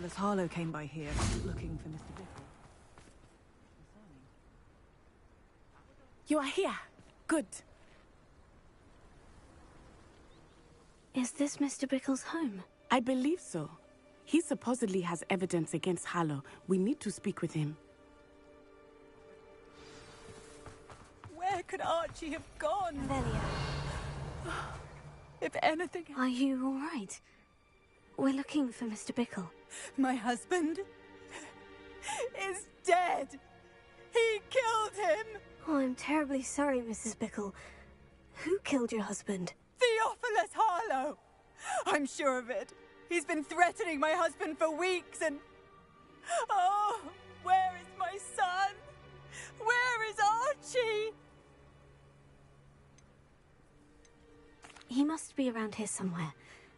Theophilus Harlow came by here looking for Mr. Bickle. You are here. Good. Is this Mr. Bickle's home? I believe so. He supposedly has evidence against Harlow. We need to speak with him. Where could Archie have gone? Velia. If anything... Are you all right? We're looking for Mr. Bickle. My husband is dead. He killed him. Oh, I'm terribly sorry, Mrs. Bickle. Who killed your husband? Theophilus Harlow. I'm sure of it. He's been threatening my husband for weeks and... Oh, where is my son? Where is Archie? He must be around here somewhere.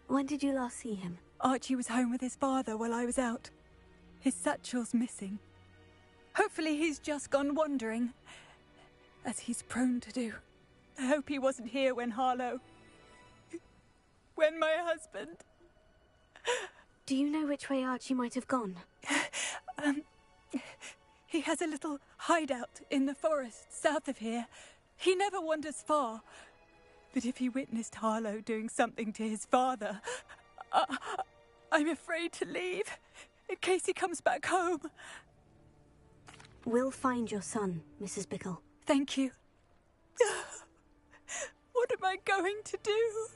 When did you last see him? Archie was home with his father while I was out. His satchel's missing. Hopefully he's just gone wandering, as he's prone to do. I hope he wasn't here when Harlow... when my husband... Do you know which way Archie might have gone? He has a little hideout in the forest south of here. He never wanders far. But if he witnessed Harlow doing something to his father, I'm afraid to leave, in case he comes back home. We'll find your son, Mrs. Bickle. Thank you. What am I going to do?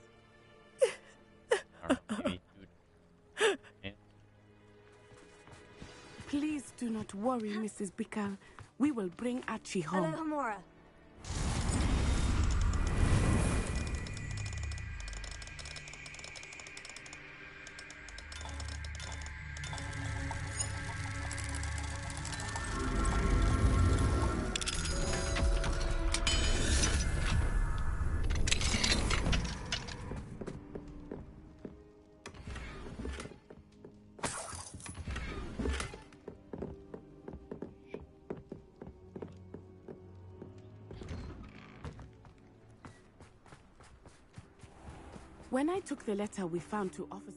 Please do not worry, Mrs. Bickle. We will bring Archie home. Hello, Hamora. When I took the letter we found to officers...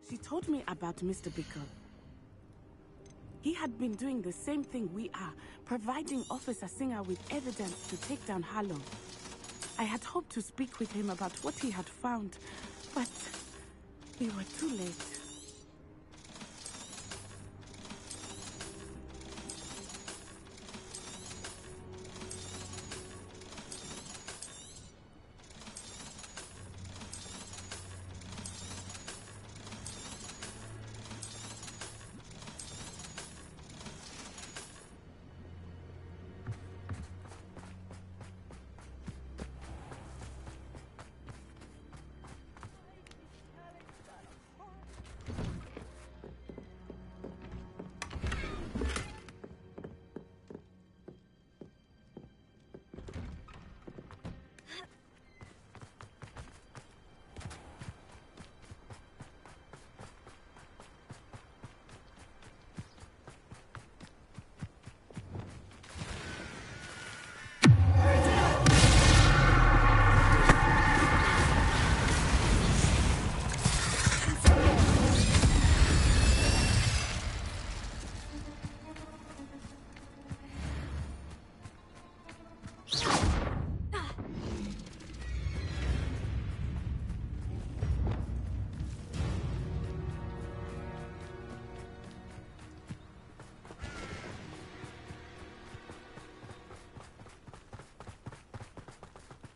She told me about Mr. Bickle. He had been doing the same thing we are, providing Officer Singer with evidence to take down Harlow. I had hoped to speak with him about what he had found, but we were too late.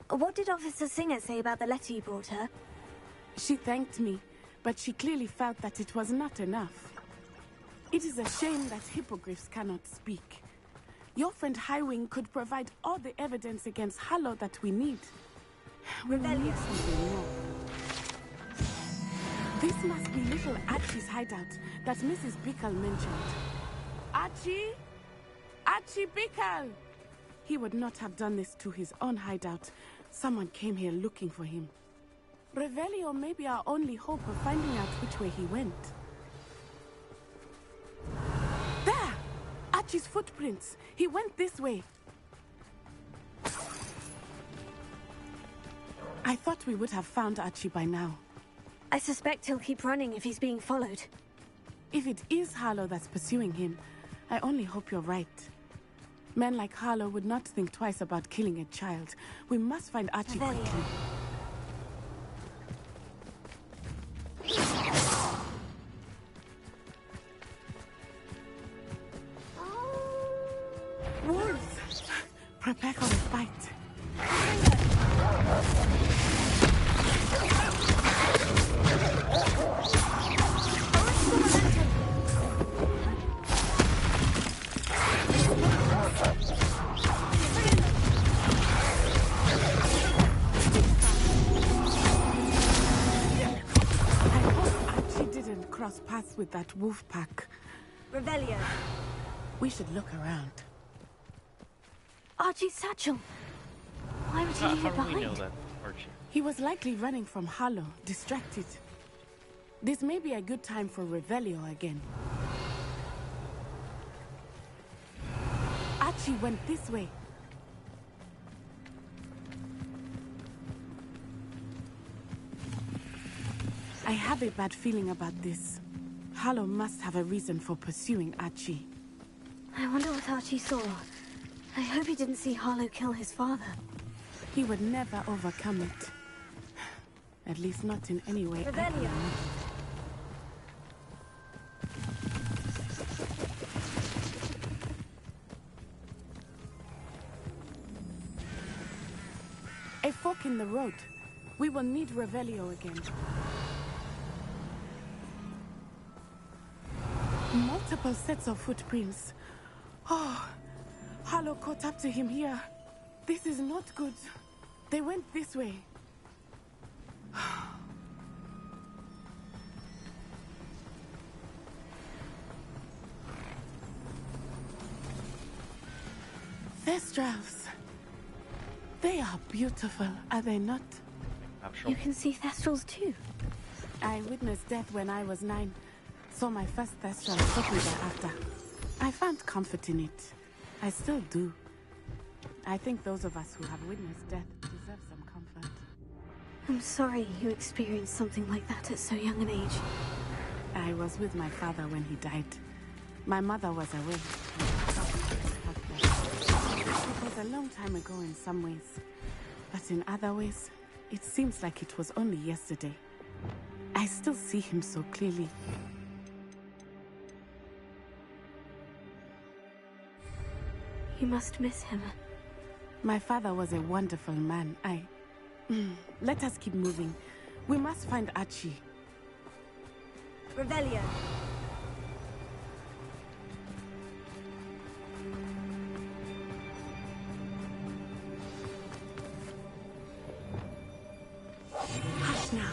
What did Officer Singer say about the letter you brought her? She thanked me, but she clearly felt that it was not enough. It is a shame that hippogriffs cannot speak. Your friend Highwing could provide all the evidence against Harlow that we need. We will need something more. This must be little Archie's hideout that Mrs. Bickle mentioned. Archie? Archie Bickle! He would not have done this to his own hideout. Someone came here looking for him. Revelio may be our only hope of finding out which way he went. There! Archie's footprints. He went this way. I thought we would have found Archie by now. I suspect he'll keep running if he's being followed. If it is Harlow that's pursuing him, I only hope you're right. Men like Harlow would not think twice about killing a child. We must find Archie quickly. Wolves! Prepare for the fight. Cross paths with that wolf pack. Revelio. We should look around. Archie's satchel. Why would he leave it How do we know behind? that, Archie? He was likely running from Harlow, distracted. This may be a good time for Revelio again. Archie went this way. I have a bad feeling about this. Harlow must have a reason for pursuing Archie. I wonder what Archie saw. I hope he didn't see Harlow kill his father. He would never overcome it. At least not in any way. Revelio. A fork in the road. We will need Revelio again. Multiple sets of footprints. Oh, Harlow caught up to him here. This is not good. They went this way. Thestrals. They are beautiful, are they not? You can see Thestrals too. I witnessed death when I was 9. Saw my first Thestral shortly thereafter. I found comfort in it. I still do. I think those of us who have witnessed death deserve some comfort. I'm sorry you experienced something like that at so young an age. I was with my father when he died. My mother was away. It was a long time ago in some ways. But in other ways, it seems like it was only yesterday. I still see him so clearly. You must miss him. My father was a wonderful man. Let us keep moving. We must find Archie. Revelio. Hush now.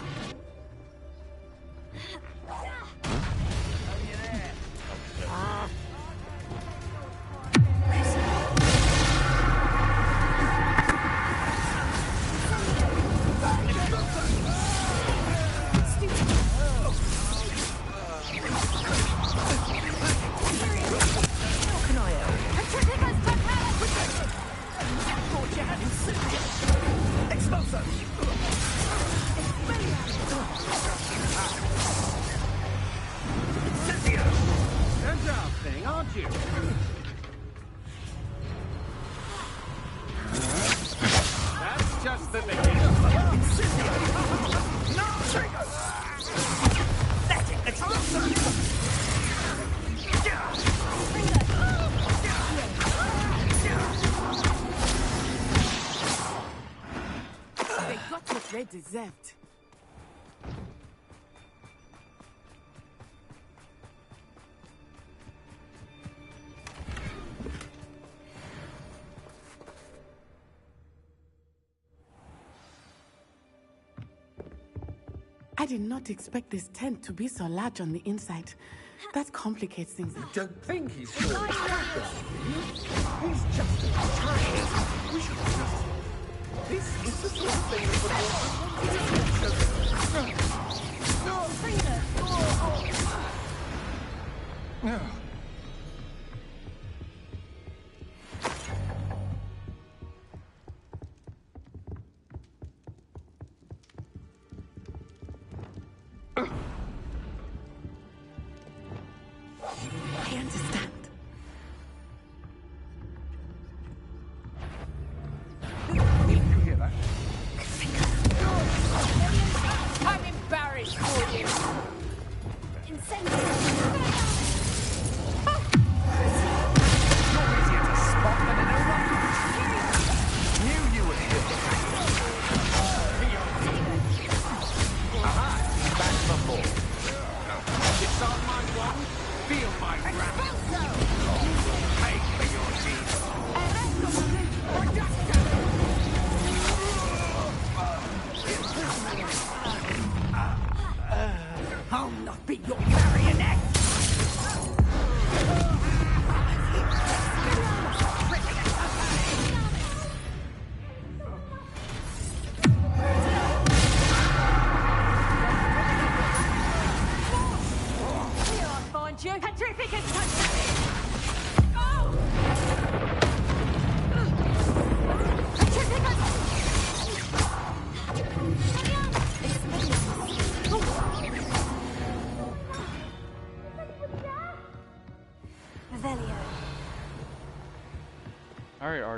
They deserved. I did not expect this tent to be so large on the inside. That complicates things. Don't think he's so attractive. He's just a child. We should just... This is the sort of thing that would want to No, Frida! No.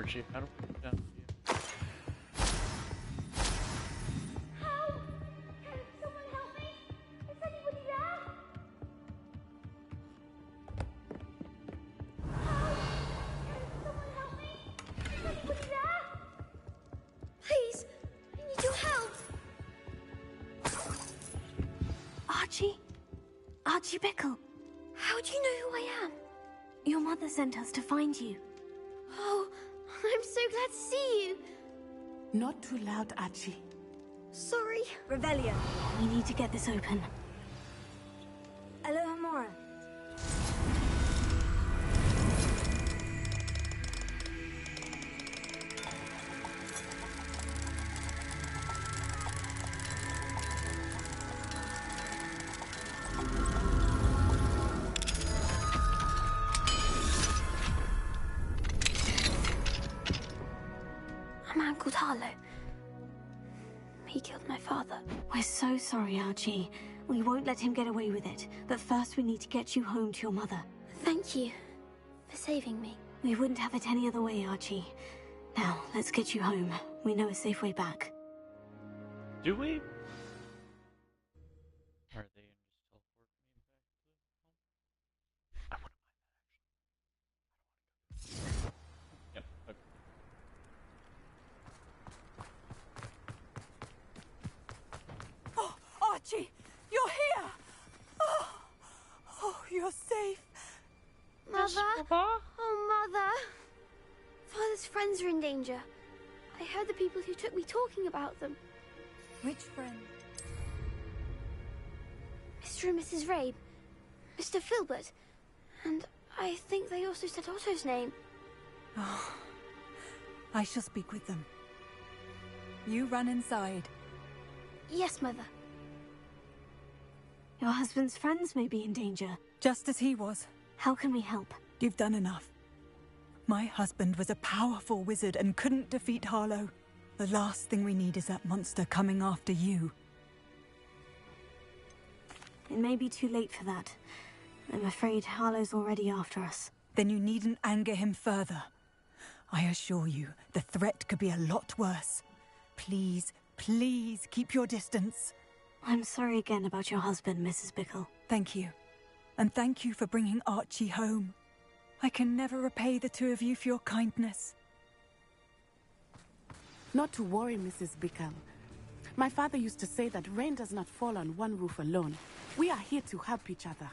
Archie. How do we get down to you? Help! Can someone help me? Is anybody there? Help! Can someone help me? Is anybody there? Please, I need your help. Archie? Archie Bickle. How do you know who I am? Your mother sent us to find you. Oh, I'm so glad to see you. Not too loud, Archie. Sorry. Revelio. We need to get this open. Alohomora. A man called Harlow. He killed my father. We're so sorry, Archie. We won't let him get away with it. But first we need to get you home to your mother. Thank you for saving me. We wouldn't have it any other way, Archie. Now, let's get you home. We know a safe way back. Do we? Are they in just teleport me back to home? I wouldn't mind that, actually. I don't want to go. Yep, okay. Oh, Archie, you're here! Oh, you're safe. Mother? Oh, Mother. Father's friends are in danger. I heard the people who took me talking about them. Which friend? Mr. and Mrs. Rabe. Mr. Filbert. And I think they also said Otto's name. Oh, I shall speak with them. You run inside. Yes, Mother. Your husband's friends may be in danger. Just as he was. How can we help? You've done enough. My husband was a powerful wizard and couldn't defeat Harlow. The last thing we need is that monster coming after you. It may be too late for that. I'm afraid Harlow's already after us. Then you needn't anger him further. I assure you, the threat could be a lot worse. Please, please keep your distance. I'm sorry again about your husband, Mrs. Bickle. Thank you. And thank you for bringing Archie home. I can never repay the two of you for your kindness. Not to worry, Mrs. Bickle. My father used to say that rain does not fall on one roof alone. We are here to help each other.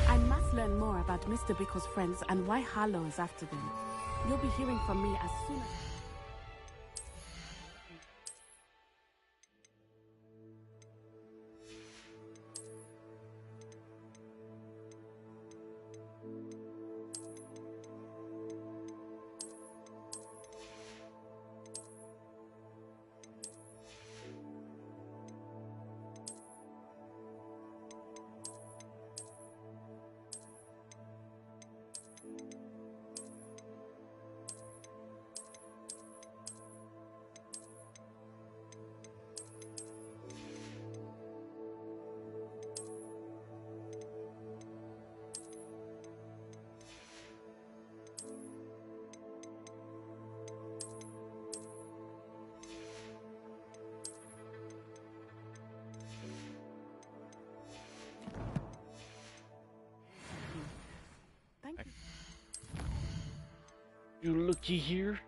I must learn more about Mr. Bickle's friends and why Harlow is after them. You'll be hearing from me as soon as... Thank you. You looky here.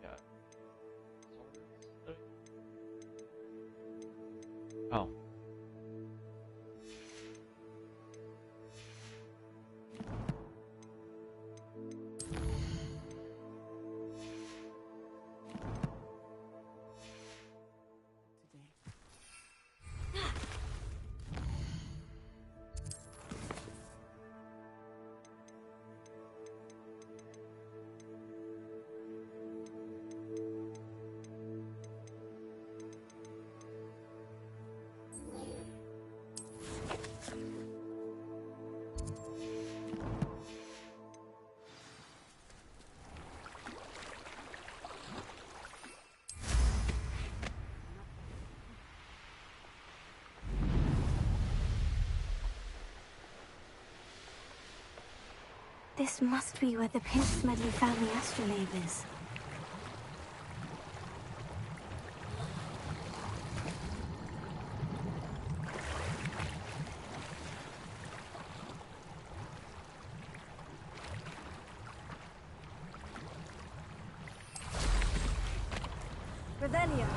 Yeah. Oh. This must be where the Pinch Medley family astrolabe is. Revelio.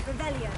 Revelio.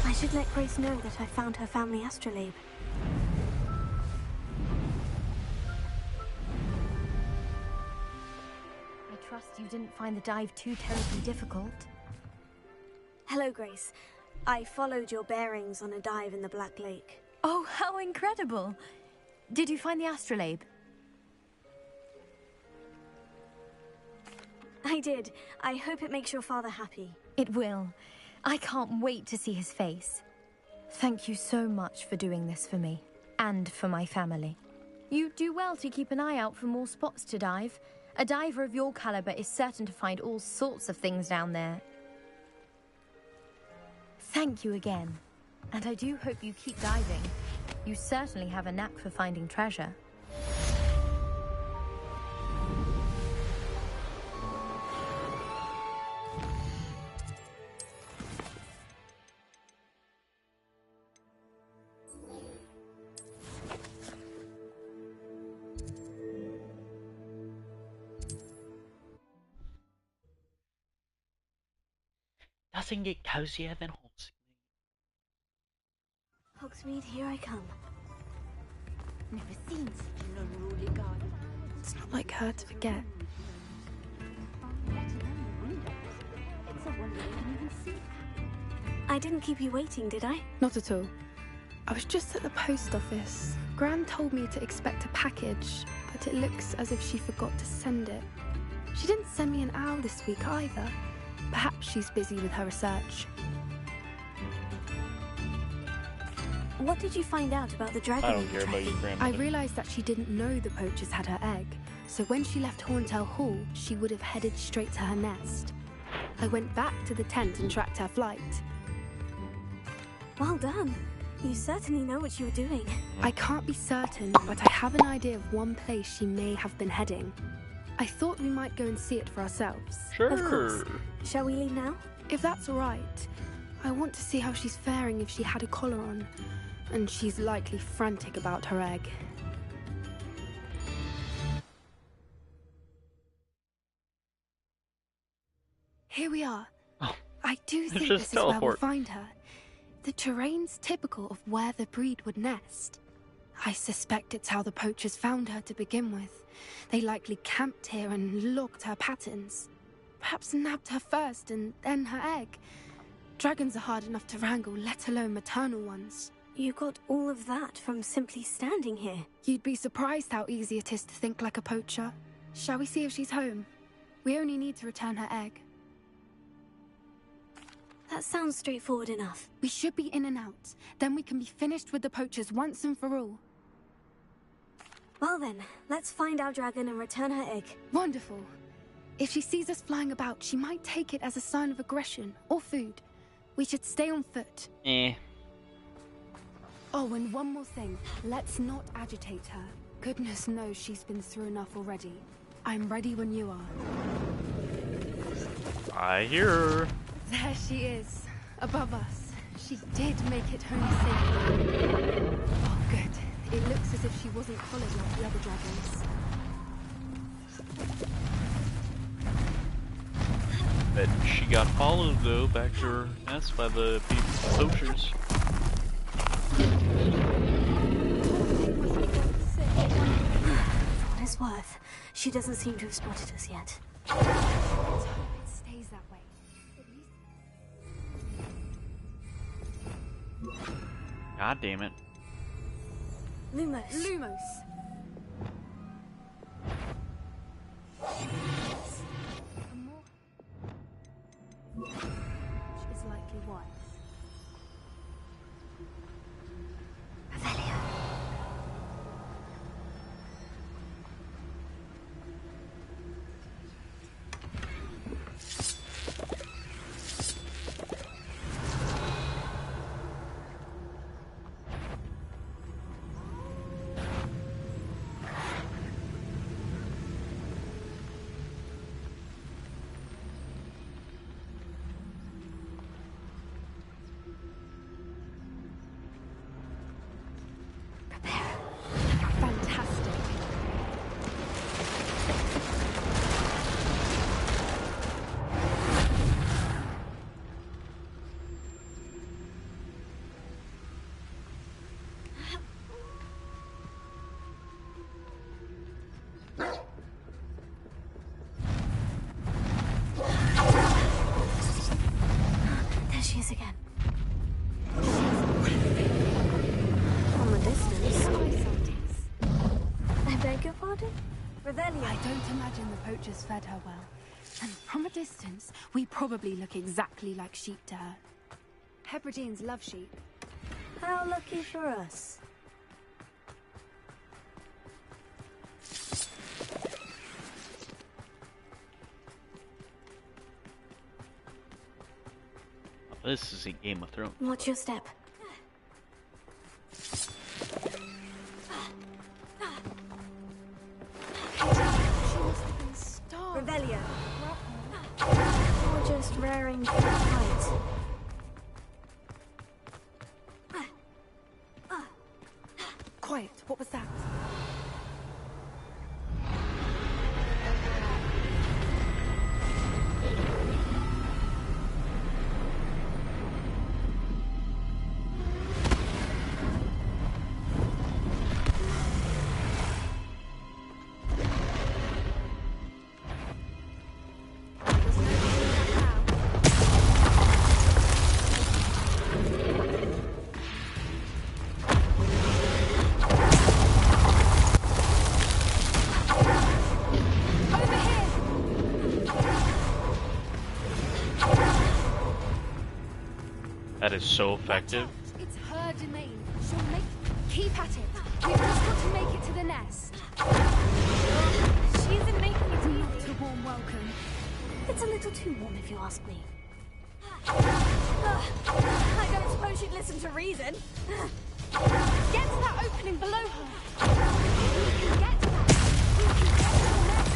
I should let Grace know that I found her family astrolabe. I trust you didn't find the dive too terribly difficult. Hello, Grace. I followed your bearings on a dive in the Black Lake. Oh, how incredible! Did you find the astrolabe? I did. I hope it makes your father happy. It will. I can't wait to see his face. Thank you so much for doing this for me, and for my family. You do well to keep an eye out for more spots to dive. A diver of your caliber is certain to find all sorts of things down there. Thank you again, and I do hope you keep diving. You certainly have a knack for finding treasure. Doesn't get cozier than Hogsmeade. Hogsmeade, here I come. Never seen such an unruly garden. It's not like her to forget. It's a wonder you can even see. I didn't keep you waiting, did I? Not at all. I was just at the post office. Gran told me to expect a package, but it looks as if she forgot to send it. She didn't send me an owl this week either. Perhaps she's busy with her research. What did you find out about the dragon? I don't care about your I grandmother. realised that she didn't know the poachers had her egg, so when she left Horntail Hall, she would have headed straight to her nest. I went back to the tent and tracked her flight. Well done. You certainly know what you were doing. I can't be certain, but I have an idea of one place she may have been heading. I thought we might go and see it for ourselves. Sure. Of course. Shall we leave now? If that's all right. I want to see how she's faring if she had a collar on. And she's likely frantic about her egg. Here we are. Oh, I do think just this is where we'll teleport. find her. The terrain's typical of where the breed would nest. I suspect it's how the poachers found her to begin with. They likely camped here and logged her patterns. Perhaps nabbed her first and then her egg. Dragons are hard enough to wrangle, let alone maternal ones. You got all of that from simply standing here. You'd be surprised how easy it is to think like a poacher. Shall we see if she's home? We only need to return her egg. That sounds straightforward enough. We should be in and out. Then we can be finished with the poachers once and for all. Well then, let's find our dragon and return her egg. Wonderful. If she sees us flying about, she might take it as a sign of aggression or food. We should stay on foot. Oh, and one more thing. Let's not agitate her. Goodness knows she's been through enough already. I'm ready when you are. I hear her. There she is, above us. She did make it home safely. Oh, good. It looks as if she wasn't collared like the other dragons. Bet she got followed though back to her nest by the poachers. For what it's worth, she doesn't seem to have spotted us yet. Let's hope it stays that way. God damn it. Lumos. Lumos. Which is likely wise. Revelio. Fantastic. There she is again. From a distance. I beg your pardon? Revelio. I don't imagine the poachers fed her well. And from a distance, we probably look exactly like sheep to her. Hebrideans love sheep. How lucky for us. This is a Game of Thrones. Watch your step. She must have been starved. Revelio. Or just raring for a fight. Quiet, what was that? That is so effective. It's her domain. She'll make... Keep at it. We've just got to make it to the nest. She isn't making it Not easy. a warm welcome. It's a little too warm if you ask me. I don't suppose she'd listen to reason. Get to that opening below her. We can get to that. We can get to the nest.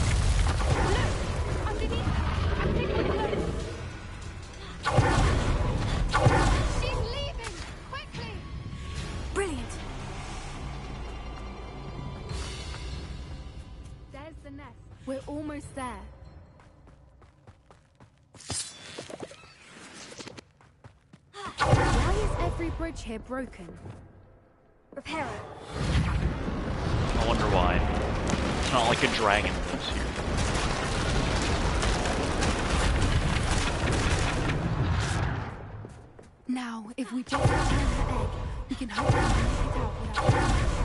Look, underneath her. I think we're close. She's leaving! Quickly! Brilliant. There's the nest. We're almost there. Why is every bridge here broken? Repair her. I wonder why. It's not like a dragon lives here. Now, if we just return her egg, we can hopefully make it out without...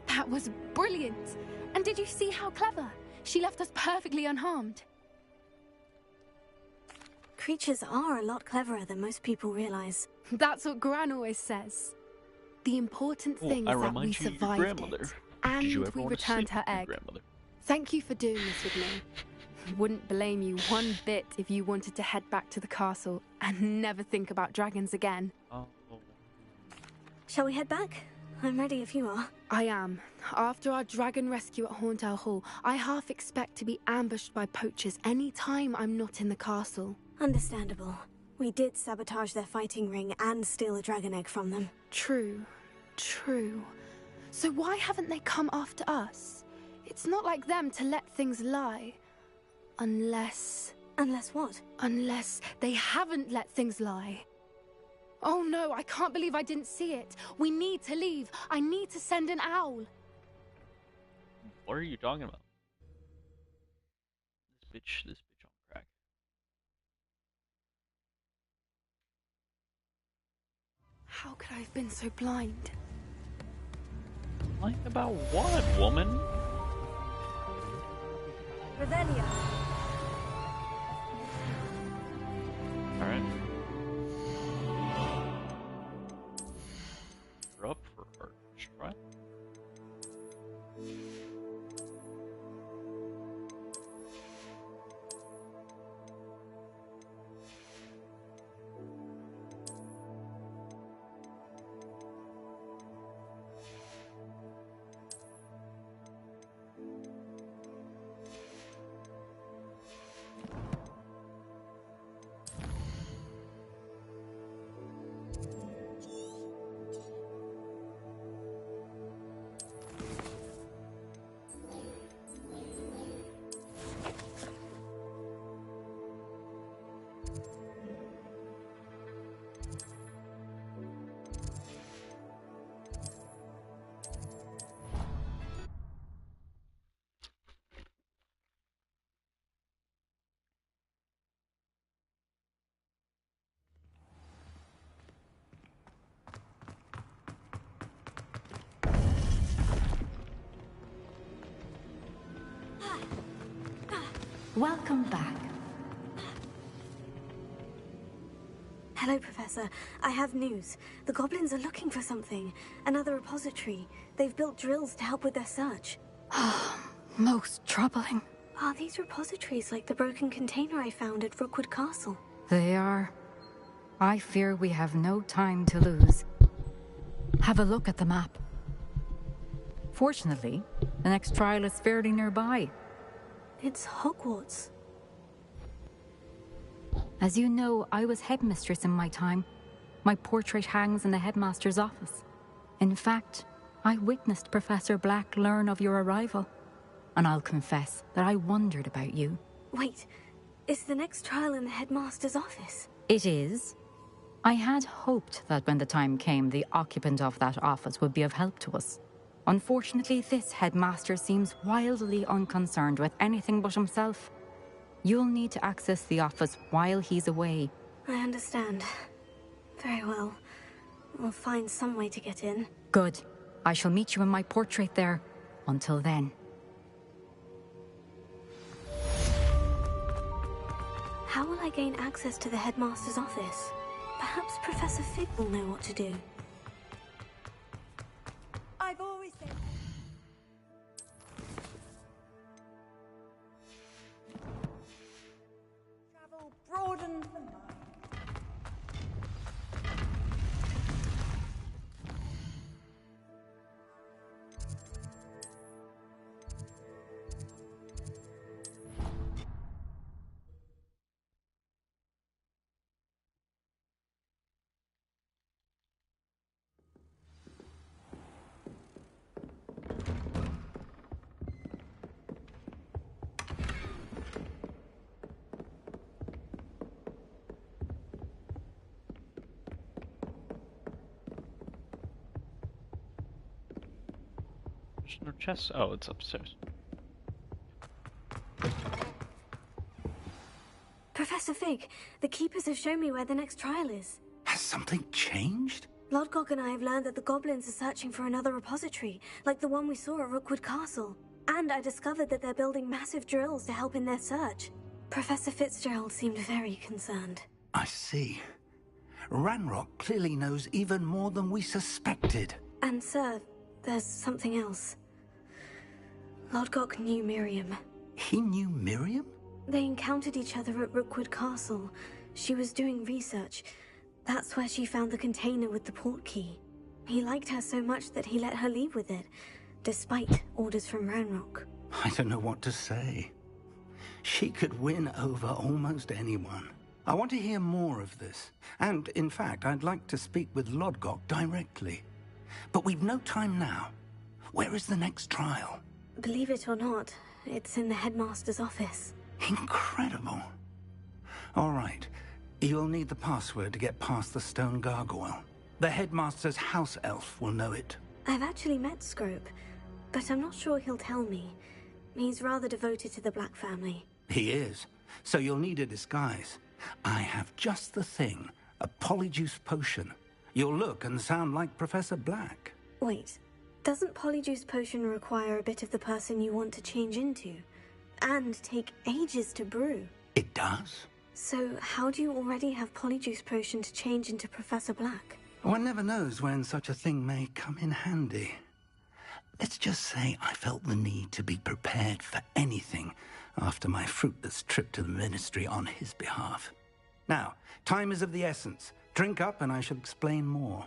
That was brilliant! And did you see how clever? She left us perfectly unharmed. Creatures are a lot cleverer than most people realize. That's what Gran always says. The important thing is that we survived it. And we returned her egg. Thank you for doing this with me. Wouldn't blame you one bit if you wanted to head back to the castle and never think about dragons again. Oh. Shall we head back? I'm ready if you are. I am. After our dragon rescue at Horntail Hall, I half expect to be ambushed by poachers any time I'm not in the castle. Understandable. We did sabotage their fighting ring and steal a dragon egg from them. True. So why haven't they come after us? It's not like them to let things lie. Unless... Unless what? Unless they haven't let things lie. Oh no, I can't believe I didn't see it. We need to leave. I need to send an owl. What are you talking about? This bitch on crack. How could I have been so blind? Blind about what, woman? Revelia. Alright. You're up for her. Try. Welcome back. Hello, Professor. I have news. The goblins are looking for something. Another repository. They've built drills to help with their search. Most troubling. Are these repositories like the broken container I found at Rookwood Castle? They are. I fear we have no time to lose. Have a look at the map. Fortunately, the next trial is fairly nearby. It's Hogwarts. As you know, I was headmistress in my time. My portrait hangs in the headmaster's office. In fact, I witnessed Professor Black learn of your arrival. And I'll confess that I wondered about you. Wait, is the next trial in the headmaster's office? It is. I had hoped that when the time came, the occupant of that office would be of help to us. Unfortunately, this headmaster seems wildly unconcerned with anything but himself. You'll need to access the office while he's away. I understand. Very well. We'll find some way to get in. Good. I shall meet you in my portrait there. Until then. How will I gain access to the headmaster's office? Perhaps Professor Fig will know what to do. I've always said... Travel broadens the mind. There's no chest. Oh, it's upstairs. Professor Fig, the Keepers have shown me where the next trial is. Has something changed? Lodgok and I have learned that the goblins are searching for another repository, like the one we saw at Rookwood Castle. And I discovered that they're building massive drills to help in their search. Professor Fitzgerald seemed very concerned. I see. Ranrock clearly knows even more than we suspected. And sir, there's something else. Lodgok knew Miriam. He knew Miriam? They encountered each other at Rookwood Castle. She was doing research. That's where she found the container with the port key. He liked her so much that he let her leave with it, despite orders from Ranrock. I don't know what to say. She could win over almost anyone. I want to hear more of this. And, in fact, I'd like to speak with Lodgok directly. But we've no time now. Where is the next trial? Believe it or not, it's in the headmaster's office. Incredible. All right. You'll need the password to get past the stone gargoyle. The headmaster's house elf will know it. I've actually met Scrope, but I'm not sure he'll tell me. He's rather devoted to the Black family. He is. So you'll need a disguise. I have just the thing. A polyjuice potion. You'll look and sound like Professor Black. Wait, doesn't polyjuice potion require a bit of the person you want to change into? And take ages to brew? It does. So how do you already have polyjuice potion to change into Professor Black? One never knows when such a thing may come in handy. Let's just say I felt the need to be prepared for anything after my fruitless trip to the Ministry on his behalf. Now, time is of the essence. Drink up and I shall explain more.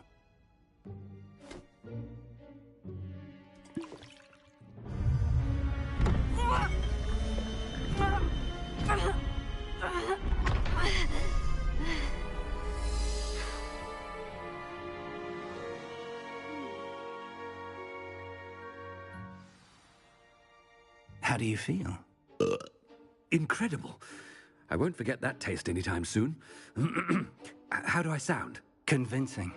How do you feel? Incredible. I won't forget that taste anytime soon. How do I sound? Convincing.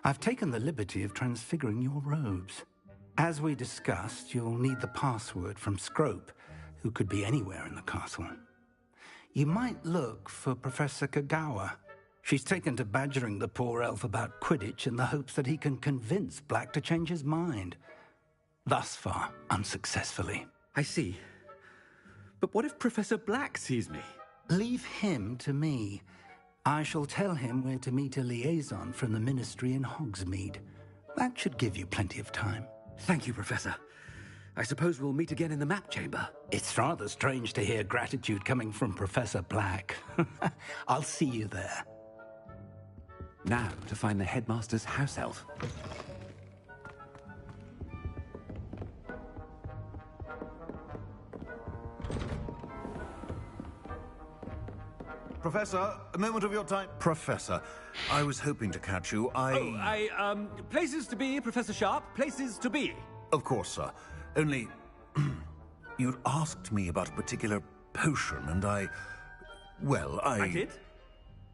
I've taken the liberty of transfiguring your robes. As we discussed, you'll need the password from Scrope, who could be anywhere in the castle. You might look for Professor Kagawa. She's taken to badgering the poor elf about Quidditch in the hopes that he can convince Black to change his mind. Thus far, unsuccessfully. I see. But what if Professor Black sees me? Leave him to me. I shall tell him where to meet a liaison from the Ministry in Hogsmeade. That should give you plenty of time. Thank you, Professor. I suppose we'll meet again in the map chamber. It's rather strange to hear gratitude coming from Professor Black. I'll see you there. Now to find the headmaster's house elf. Professor, a moment of your time. Professor, I was hoping to catch you. Places to be, Professor Sharp. Places to be. Of course, sir. Only, you'd asked me about a particular potion, and I did?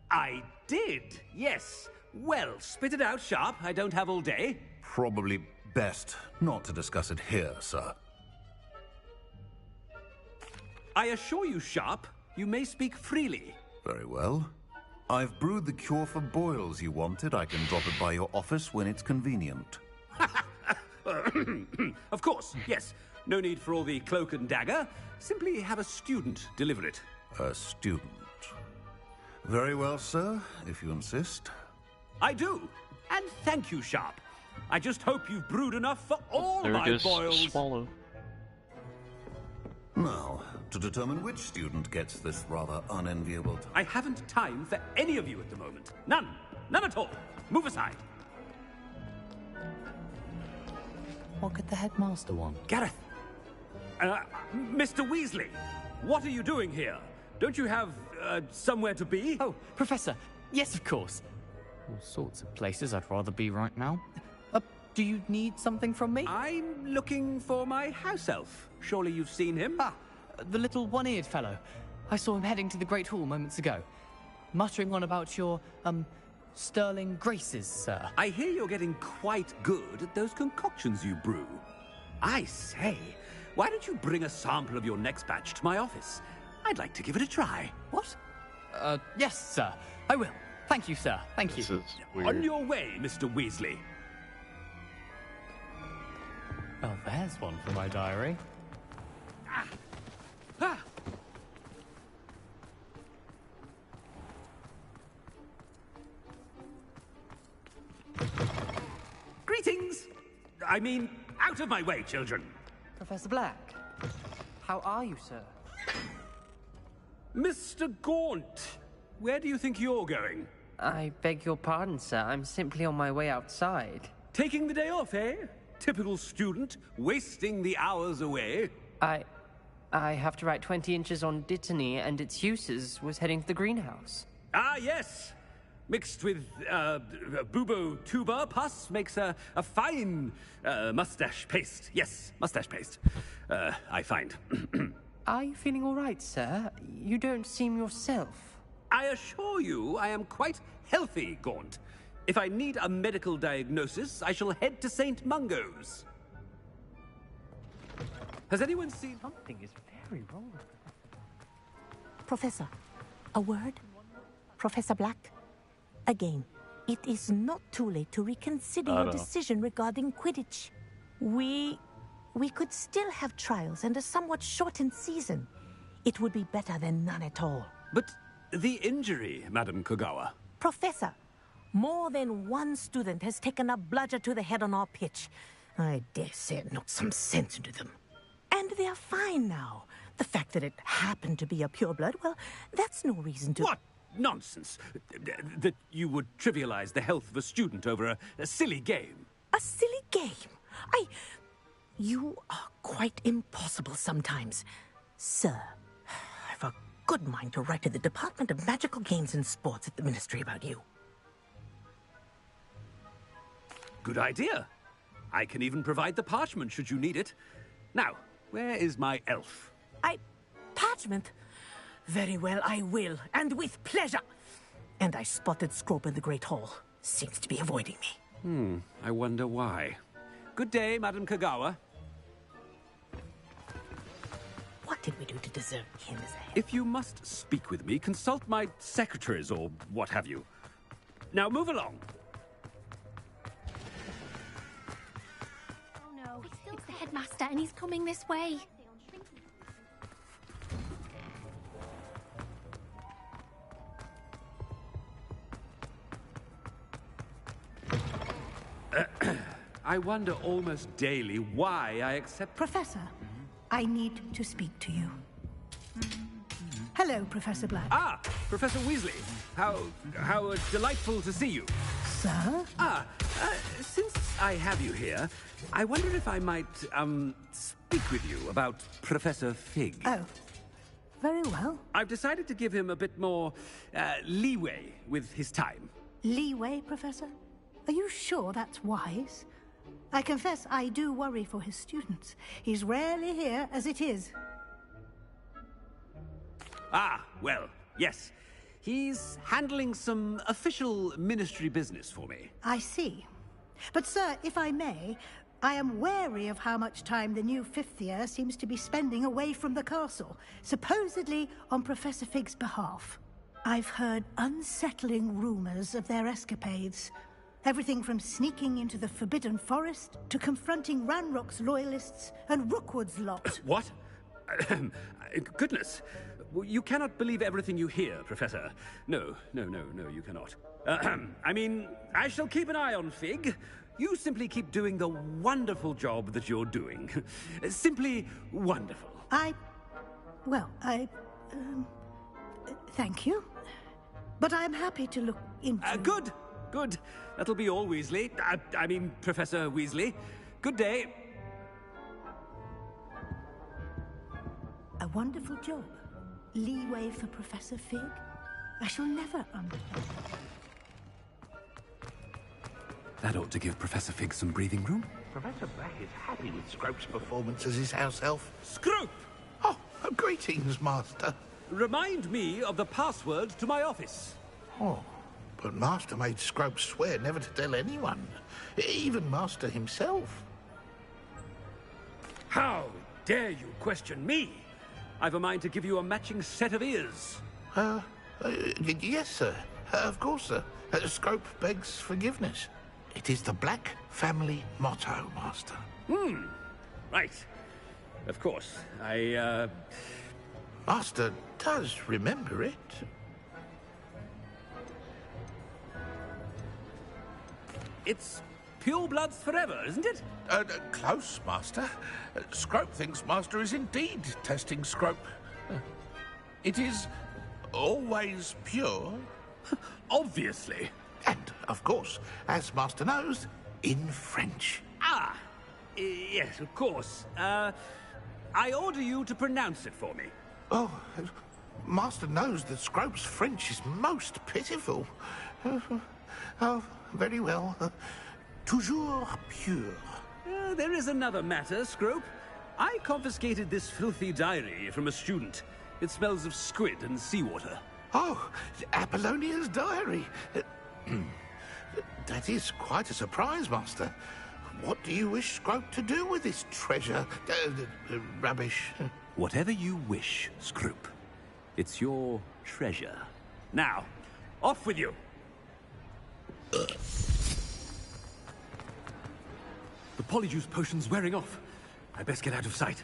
I did, yes. Well, spit it out, Sharp. I don't have all day. Probably best not to discuss it here, sir. I assure you, Sharp, you may speak freely. Very well. I've brewed the cure for boils you wanted. I can drop it by your office when it's convenient. Of course, yes. No need for all the cloak and dagger. Simply have a student deliver it. A student? Very well, sir, if you insist. I do. And thank you, Sharp. I just hope you've brewed enough for all There my goes boils. Swallow. Now, to determine which student gets this rather unenviable task. I haven't time for any of you at the moment. None. None at all. Move aside. What could the headmaster want? Gareth. Mr. Weasley, what are you doing here? Don't you have somewhere to be? Oh, Professor. Yes, of course. All sorts of places I'd rather be right now. Do you need something from me? I'm looking for my house elf. Surely you've seen him? Ah, the little one-eared fellow. I saw him heading to the Great Hall moments ago, muttering on about your, sterling graces, sir. I hear you're getting quite good at those concoctions you brew. I say, why don't you bring a sample of your next batch to my office? I'd like to give it a try. What? Yes, sir. I will. Thank you, sir. Thank you. This is weird. On your way, Mr. Weasley. Well, there's one for my diary. Greetings! I mean, out of my way, children. Professor Black, how are you, sir? Mr. Gaunt, where do you think you're going? I beg your pardon, sir. I'm simply on my way outside. Taking the day off, eh? Typical student, wasting the hours away. I have to write 20 inches on Dittany and its uses. Was heading to the greenhouse. Ah, yes. Mixed with bubo tuber pus makes a fine mustache paste. Yes, mustache paste. I find. Are you feeling all right, sir? You don't seem yourself. I assure you I am quite healthy, Gaunt. If I need a medical diagnosis, I shall head to St. Mungo's. Has anyone seen... Something is very wrong. Professor, a word? Professor Black? Again, it is not too late to reconsider your decision regarding Quidditch. We could still have trials and a somewhat shortened season. It would be better than none at all. But the injury, Madam Kogawa. Professor, more than one student has taken a bludger to the head on our pitch. I dare say it knocked some sense into them. And they are fine now. The fact that it happened to be a pureblood, well, that's no reason to... What nonsense! That you would trivialize the health of a student over a silly game. A silly game? You are quite impossible sometimes. Sir, I've a good mind to write to the Department of Magical Games and Sports at the Ministry about you. Good idea. I can even provide the parchment should you need it. Now, where is my elf? Parchment? Very well, I will, and with pleasure. And I spotted Scrope in the Great Hall. Seems to be avoiding me. I wonder why. Good day, Madam Kogawa. What did we do to deserve him as a... If you must speak with me, consult my secretaries or what have you. Now move along. Oh no, it's the headmaster and he's coming this way. I wonder almost daily why I accept... Professor, I need to speak to you. Hello, Professor Black. Ah, Professor Weasley. How delightful to see you. Sir? Since I have you here, I wonder if I might, speak with you about Professor Fig. Oh, very well. I've decided to give him a bit more, leeway with his time. Leeway, Professor? Are you sure that's wise? I confess I do worry for his students. He's rarely here as it is. Ah, well, yes. He's handling some official ministry business for me. I see. But, sir, if I may, I am wary of how much time the new fifth year seems to be spending away from the castle, supposedly on Professor Fig's behalf. I've heard unsettling rumors of their escapades. Everything from sneaking into the Forbidden Forest to confronting Ranrock's loyalists and Rookwood's lot. What? Goodness. You cannot believe everything you hear, Professor. No, you cannot. I mean, I shall keep an eye on Fig. You simply keep doing the wonderful job that you're doing. Simply wonderful. Thank you. But I'm happy to look into... Good. That'll be all, Weasley. I mean, Professor Weasley. Good day. A wonderful job. Leeway for Professor Fig. I shall never understand. That ought to give Professor Fig some breathing room. Professor Black is happy with Scrope's performance as his house elf. Scrope! Oh, greetings, Master. Remind me of the password to my office. Oh, but Master made Scrope swear never to tell anyone, even Master himself. How dare you question me? I've a mind to give you a matching set of ears. Yes, sir. Of course, sir. Scrope begs forgiveness. It is the Black family motto, Master. Right. Of course. Master does remember it. It's pure bloods forever, isn't it? Close, Master. Scrope thinks Master is indeed testing Scrope. It is always pure. Obviously. And, of course, as Master knows, in French. Yes, of course. I order you to pronounce it for me. Oh, Master knows that Scrope's French is most pitiful. Oh, very well. Toujours pure. There is another matter, Scrope. I confiscated this filthy diary from a student. It smells of squid and seawater. Oh, Apollonia's diary. That is quite a surprise, Master. What do you wish Scrope to do with this treasure? Rubbish. Whatever you wish, Scrope. It's your treasure. Now, off with you. The Polyjuice potion's wearing off. I best get out of sight.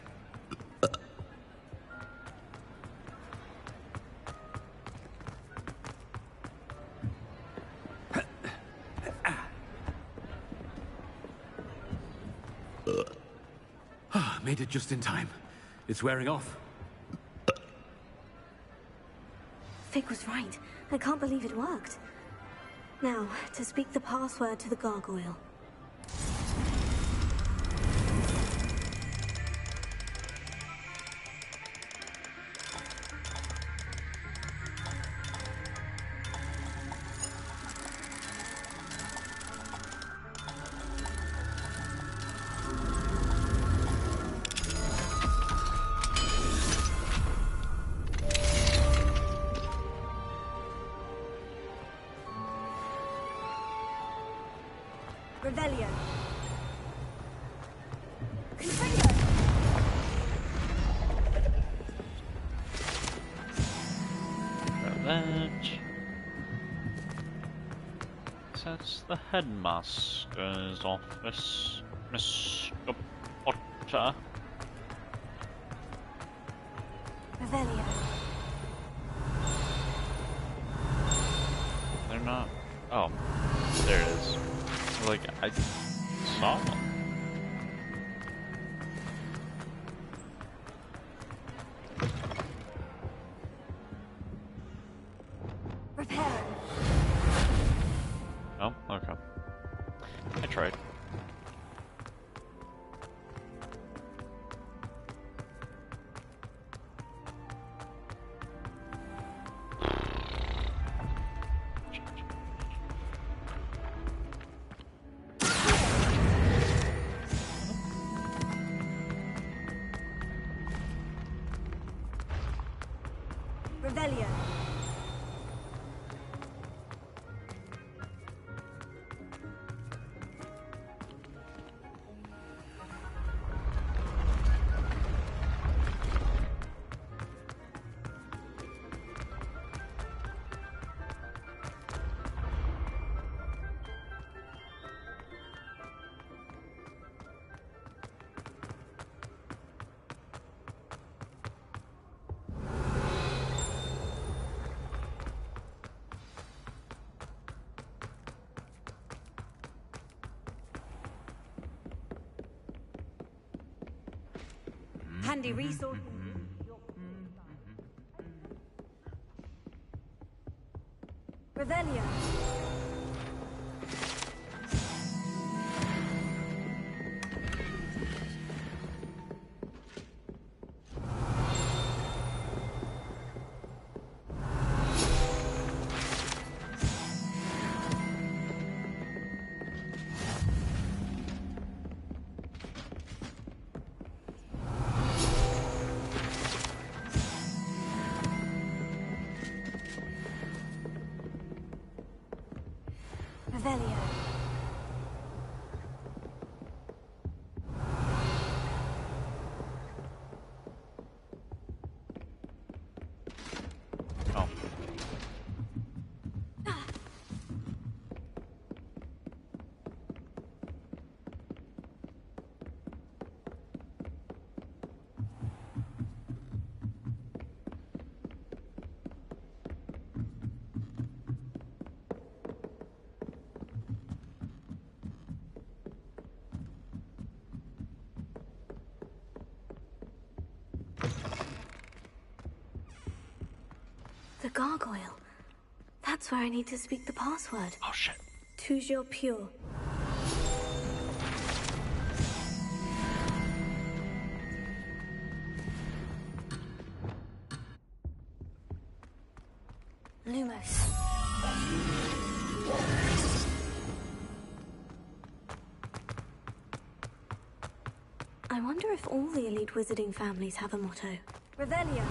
Made it just in time. It's wearing off. Fig was right. I can't believe it worked. Now, to speak the password to the gargoyle. Revelio. Revenge. That's the headmaster's office, Mr. Potter. Revelio. They're not. Oh, there it is. Like, I saw them. Repair. Oh, okay. I tried. Revelio. handy resource. Revelio. Revelio. Oh. The gargoyle. That's where I need to speak the password. Oh shit. Toujours pure. Lumos. I wonder if all the elite wizarding families have a motto. Revelio.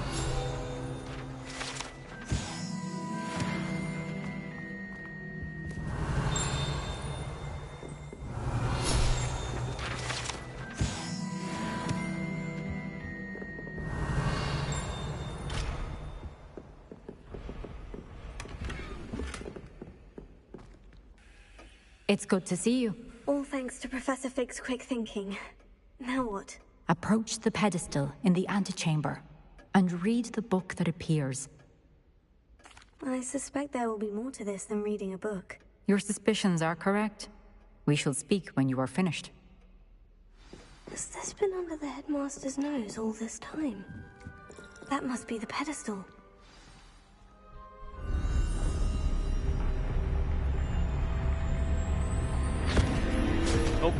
It's good to see you. All thanks to Professor Fig's quick thinking. Now what? Approach the pedestal in the antechamber and read the book that appears. I suspect there will be more to this than reading a book. Your suspicions are correct. We shall speak when you are finished. Has this been under the headmaster's nose all this time? That must be the pedestal. Oh.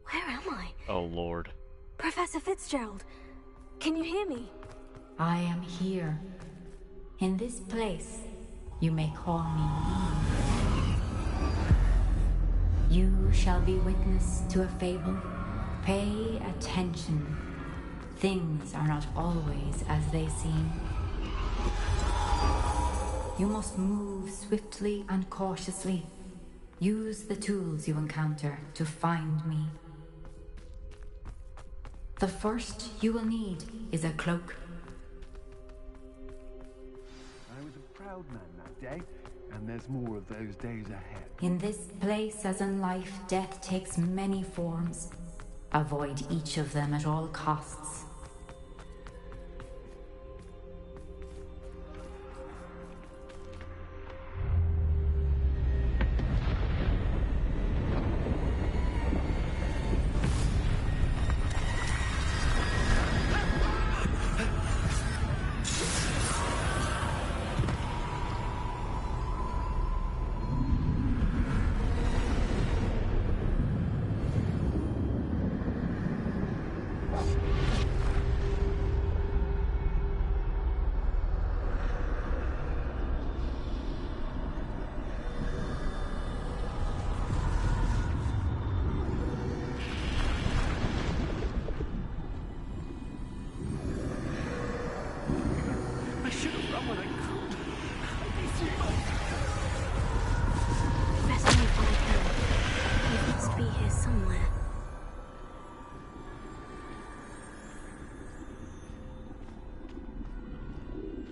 Where am I? Oh, Lord. Professor Fitzgerald, can you hear me? I am here. In this place, you may call me Eve. You shall be witness to a fable. Pay attention. Things are not always as they seem. You must move swiftly and cautiously. Use the tools you encounter to find me. The first you will need is a cloak. I was a proud man that day, and there's more of those days ahead. In this place, as in life, death takes many forms. Avoid each of them at all costs.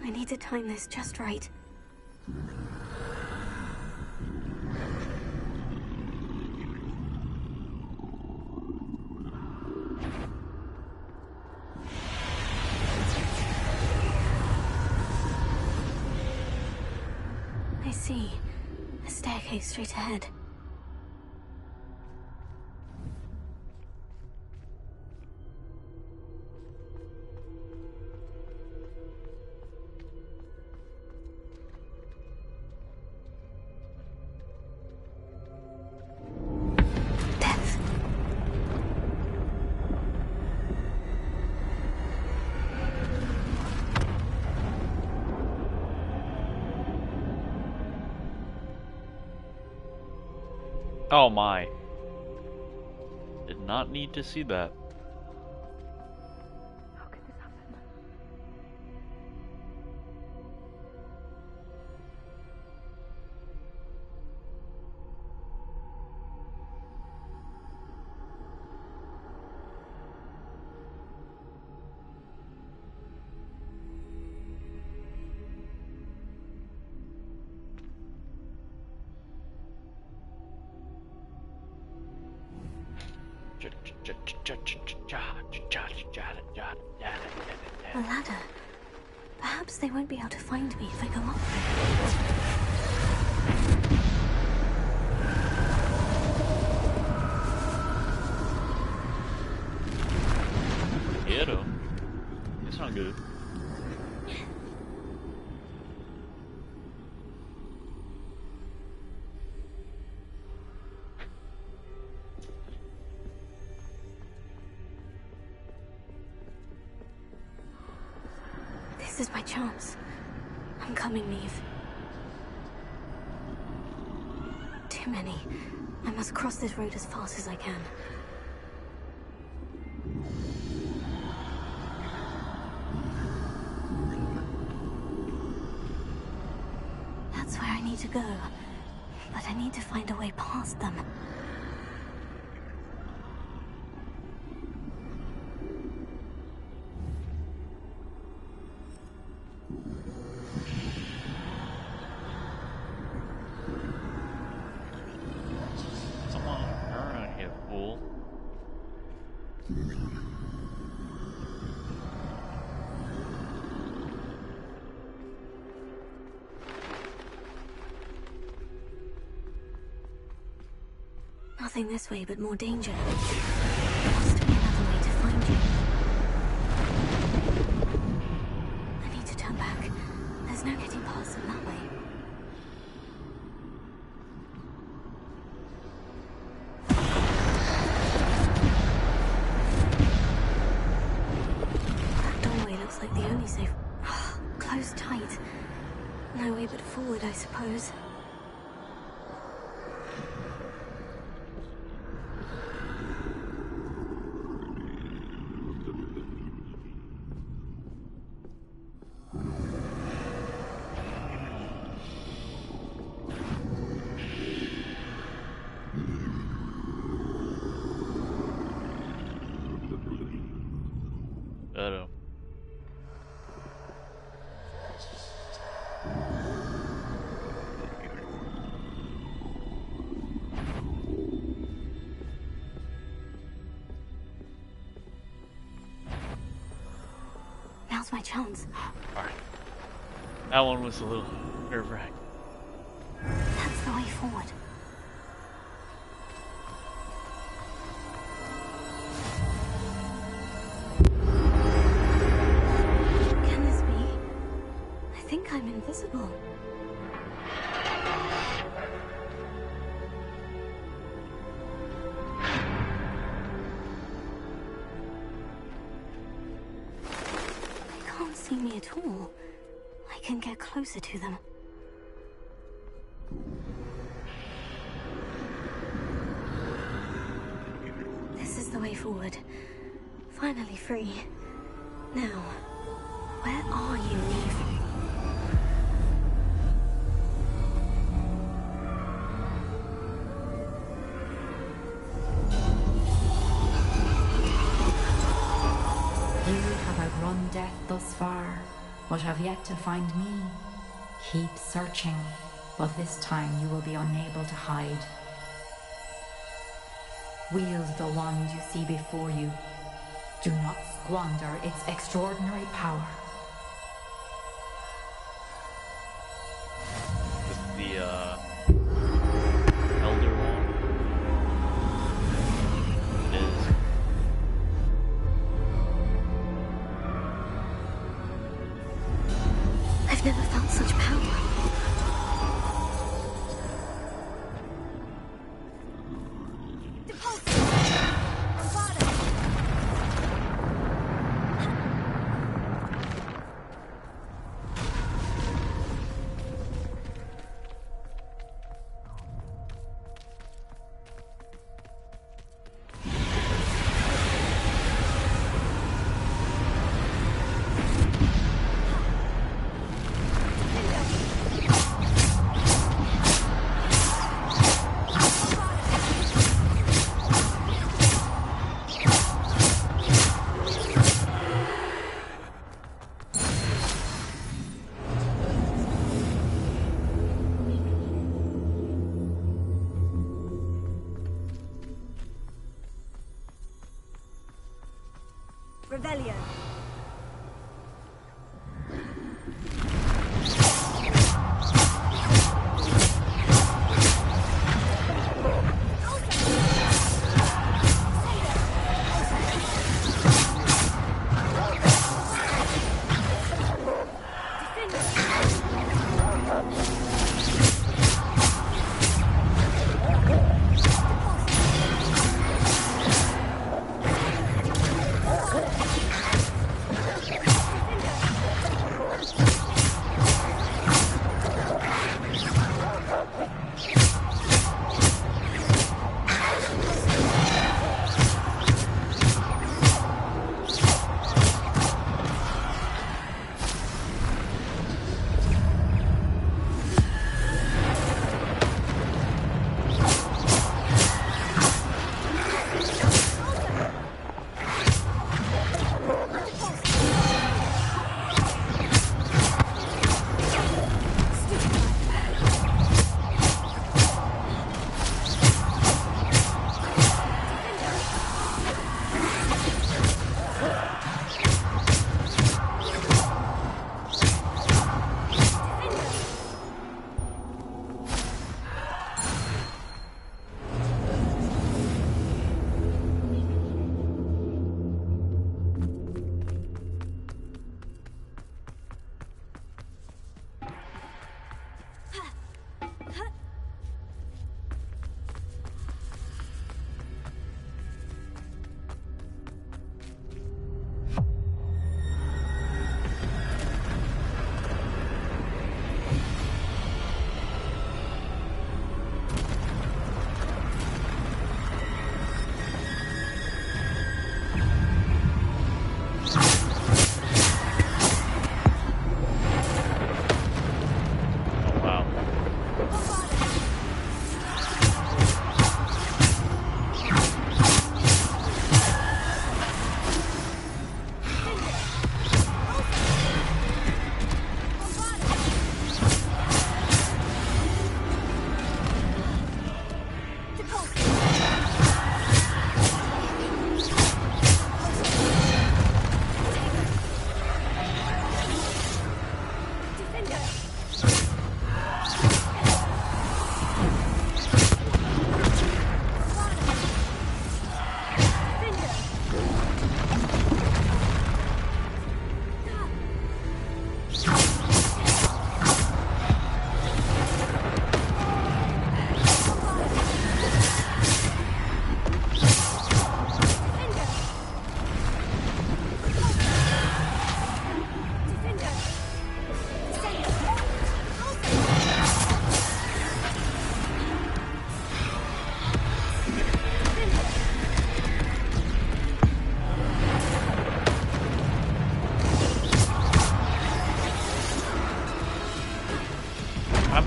I need to time this just right. Okay, straight ahead. Oh my. Did not need to see that. How could this happen? A ladder. Perhaps they won't be able to find me if I go up there. Yeah, though. It's not good. This is my chance. I'm coming, Neve. Too many. I must cross this road as fast as I can. That's where I need to go. But I need to find a way past them. Nothing this way, but more danger. There must be another way to find you. I need to turn back. There's no getting past them that way. That doorway looks like the only safe... Closed tight. No way but forward, I suppose. Now's my chance. Alright. That one was a little nerve-wracking. That's the way forward. Can this be? I think I'm invisible. See me at all. I can get closer to them. This is the way forward. Finally free. Now, where are you, Neve? Outrun death thus far, but have yet to find me. Keep searching, but this time you will be unable to hide. Wield the wand you see before you. Do not squander its extraordinary power. The Revelio.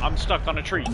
I'm stuck on a tree.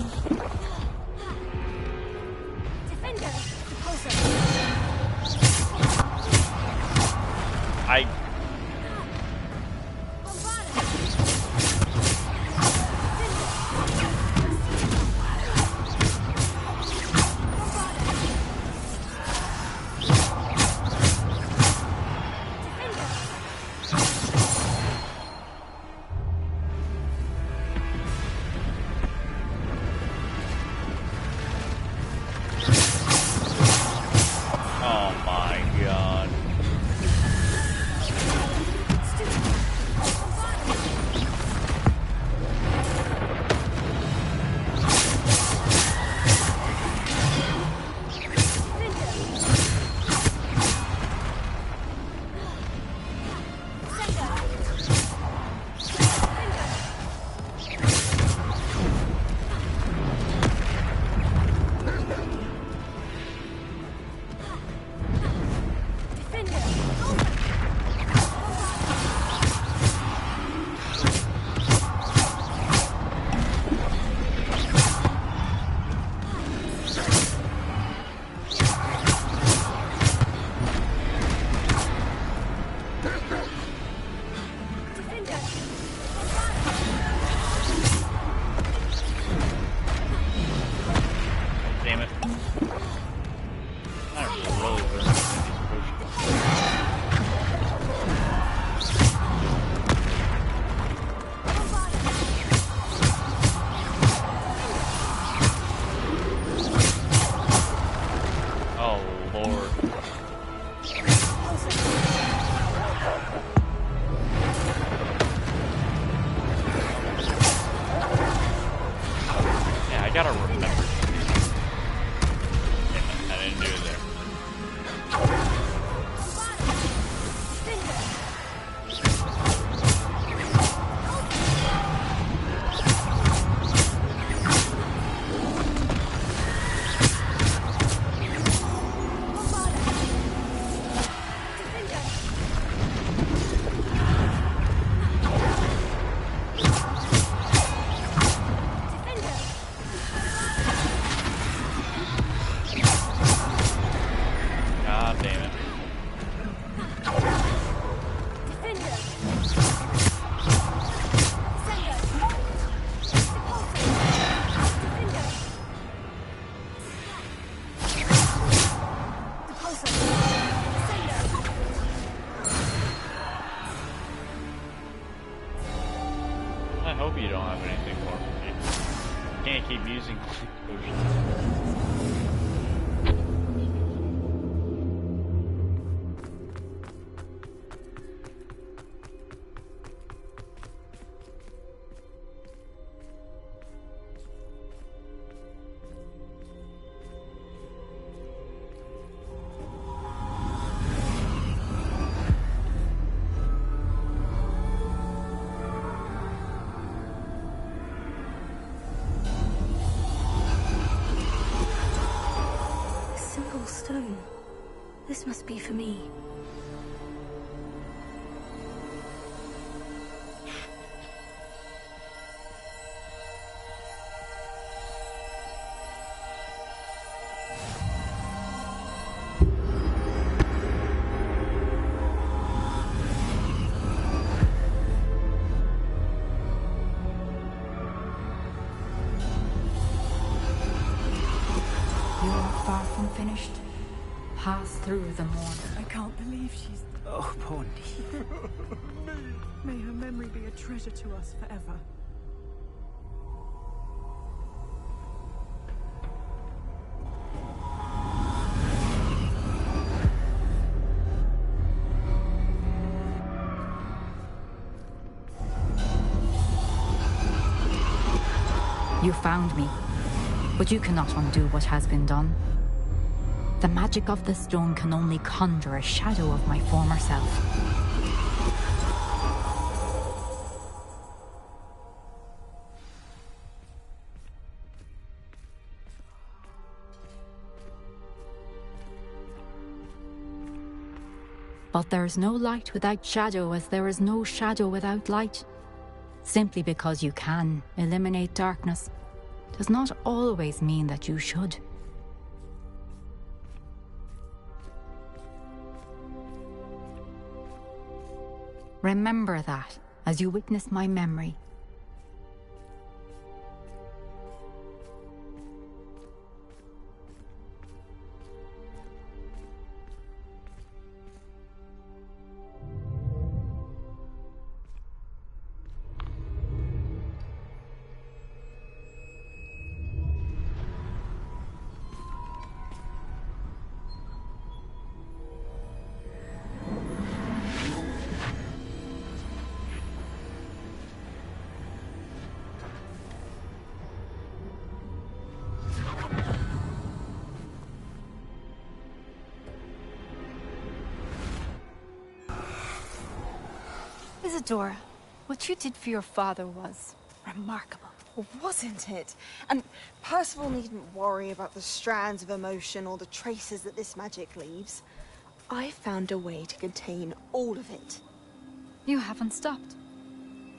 keep using potions. Stone. This must be for me. You're far from finished. Pass through the mortar. I can't believe she's... Oh, poor Neve. May her memory be a treasure to us forever. You found me, but you cannot undo what has been done. The magic of the stone can only conjure a shadow of my former self. But there is no light without shadow, as there is no shadow without light. Simply because you can eliminate darkness does not always mean that you should. Remember that as you witness my memory. Isadora, what you did for your father was remarkable. Wasn't it? And Percival needn't worry about the strands of emotion or the traces that this magic leaves. I found a way to contain all of it. You haven't stopped.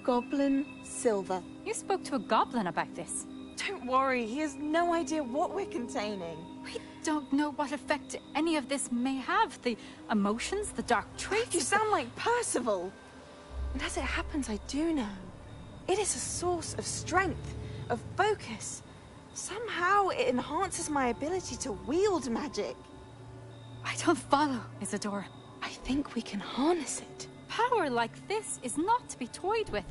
Goblin Silver. You spoke to a goblin about this. Don't worry, he has no idea what we're containing. We don't know what effect any of this may have. The emotions, the dark traits. You sound like Percival. And as it happens, I do know. It is a source of strength, of focus. Somehow it enhances my ability to wield magic. I don't follow, Isadora. I think we can harness it. Power like this is not to be toyed with.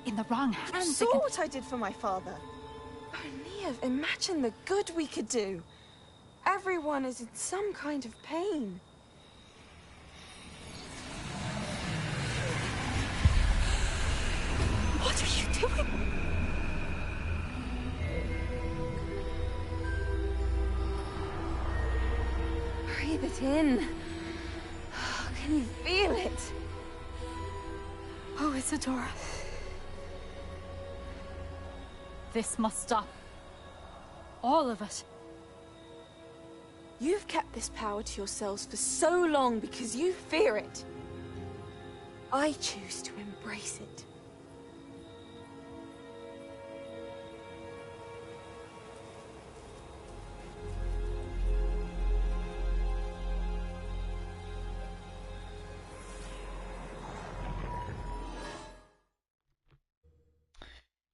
In the wrong hands, You saw what I did for my father. Oh, Neve, imagine the good we could do. Everyone is in some kind of pain. What are you doing? Breathe it in. Can you feel it? Oh, Isadora. This must stop. All of it. You've kept this power to yourselves for so long because you fear it. I choose to embrace it.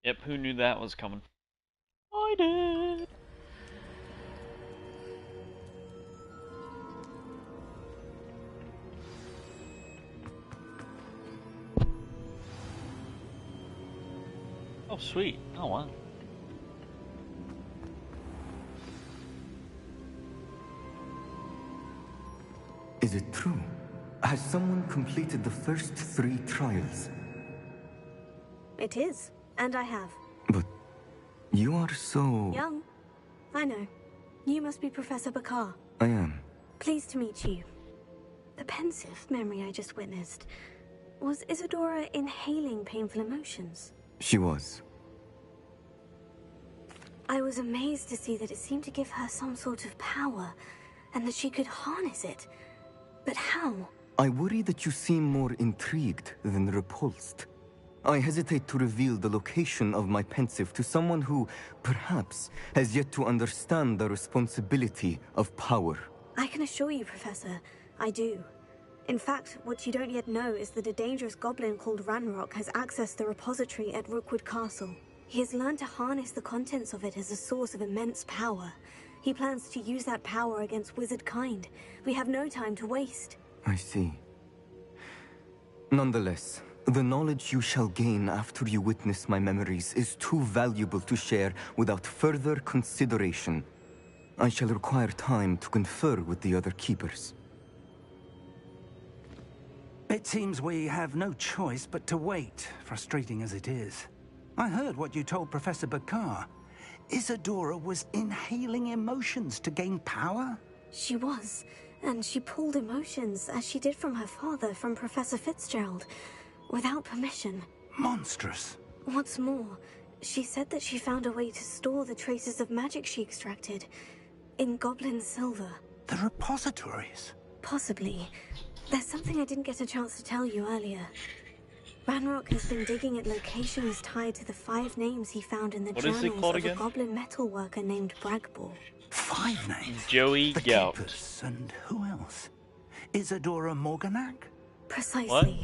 Yep, who knew that was coming? I did! Oh, sweet. Oh, wow. Is it true? Has someone completed the first 3 trials? It is, and I have. But you are so... Young. I know. You must be Professor Bakar. I am. Pleased to meet you. The pensive memory I just witnessed. Was Isadora inhaling painful emotions? She was. I was amazed to see that it seemed to give her some sort of power, and that she could harness it. But how? I worry that you seem more intrigued than repulsed. I hesitate to reveal the location of my pensive to someone who, perhaps, has yet to understand the responsibility of power. I can assure you, Professor, I do. In fact, what you don't yet know is that a dangerous goblin called Ranrock has accessed the repository at Rookwood Castle. He has learned to harness the contents of it as a source of immense power. He plans to use that power against wizard kind. We have no time to waste. I see. Nonetheless, the knowledge you shall gain after you witness my memories is too valuable to share without further consideration. I shall require time to confer with the other keepers. It seems we have no choice but to wait, frustrating as it is. I heard what you told Professor Bakar. Isadora was inhaling emotions to gain power? She was, and she pulled emotions, as she did from her father, from Professor Fitzgerald, without permission. Monstrous. What's more, she said that she found a way to store the traces of magic she extracted in goblin silver. The repositories? Possibly. There's something I didn't get a chance to tell you earlier. Ranrock has been digging at locations tied to the 5 names he found in the journals of a goblin metal worker named Bragbor. 5 names? Joey the Gout. Keepers, and who else? Isadora Morganac? Precisely. What?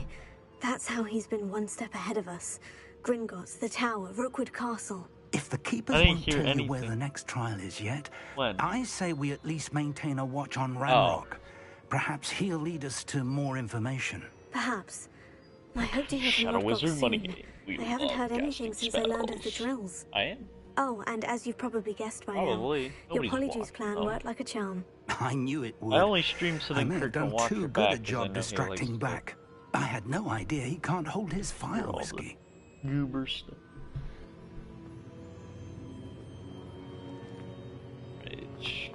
That's how he's been one step ahead of us. Gringotts, the Tower, Rookwood Castle. If the Keepers won't tell you where the next trial is yet, I say we at least maintain a watch on Ranrock. Perhaps he'll lead us to more information. Perhaps. I hope to hear from Shadow Lodgok Wizard soon. Money Game. We I haven't heard love anything casting since I learned of the spells. drills. I am. Oh, and as you've probably guessed by Probably. now, your Nobody's Polyjuice watched, plan though. worked like a charm. I knew it would. I only stream so I then may have Kirk can done watch too her good back, a 'cause I job know he likes distracting to Black. I had no idea he can't hold his fire all the whiskey. goober stuff. Rage.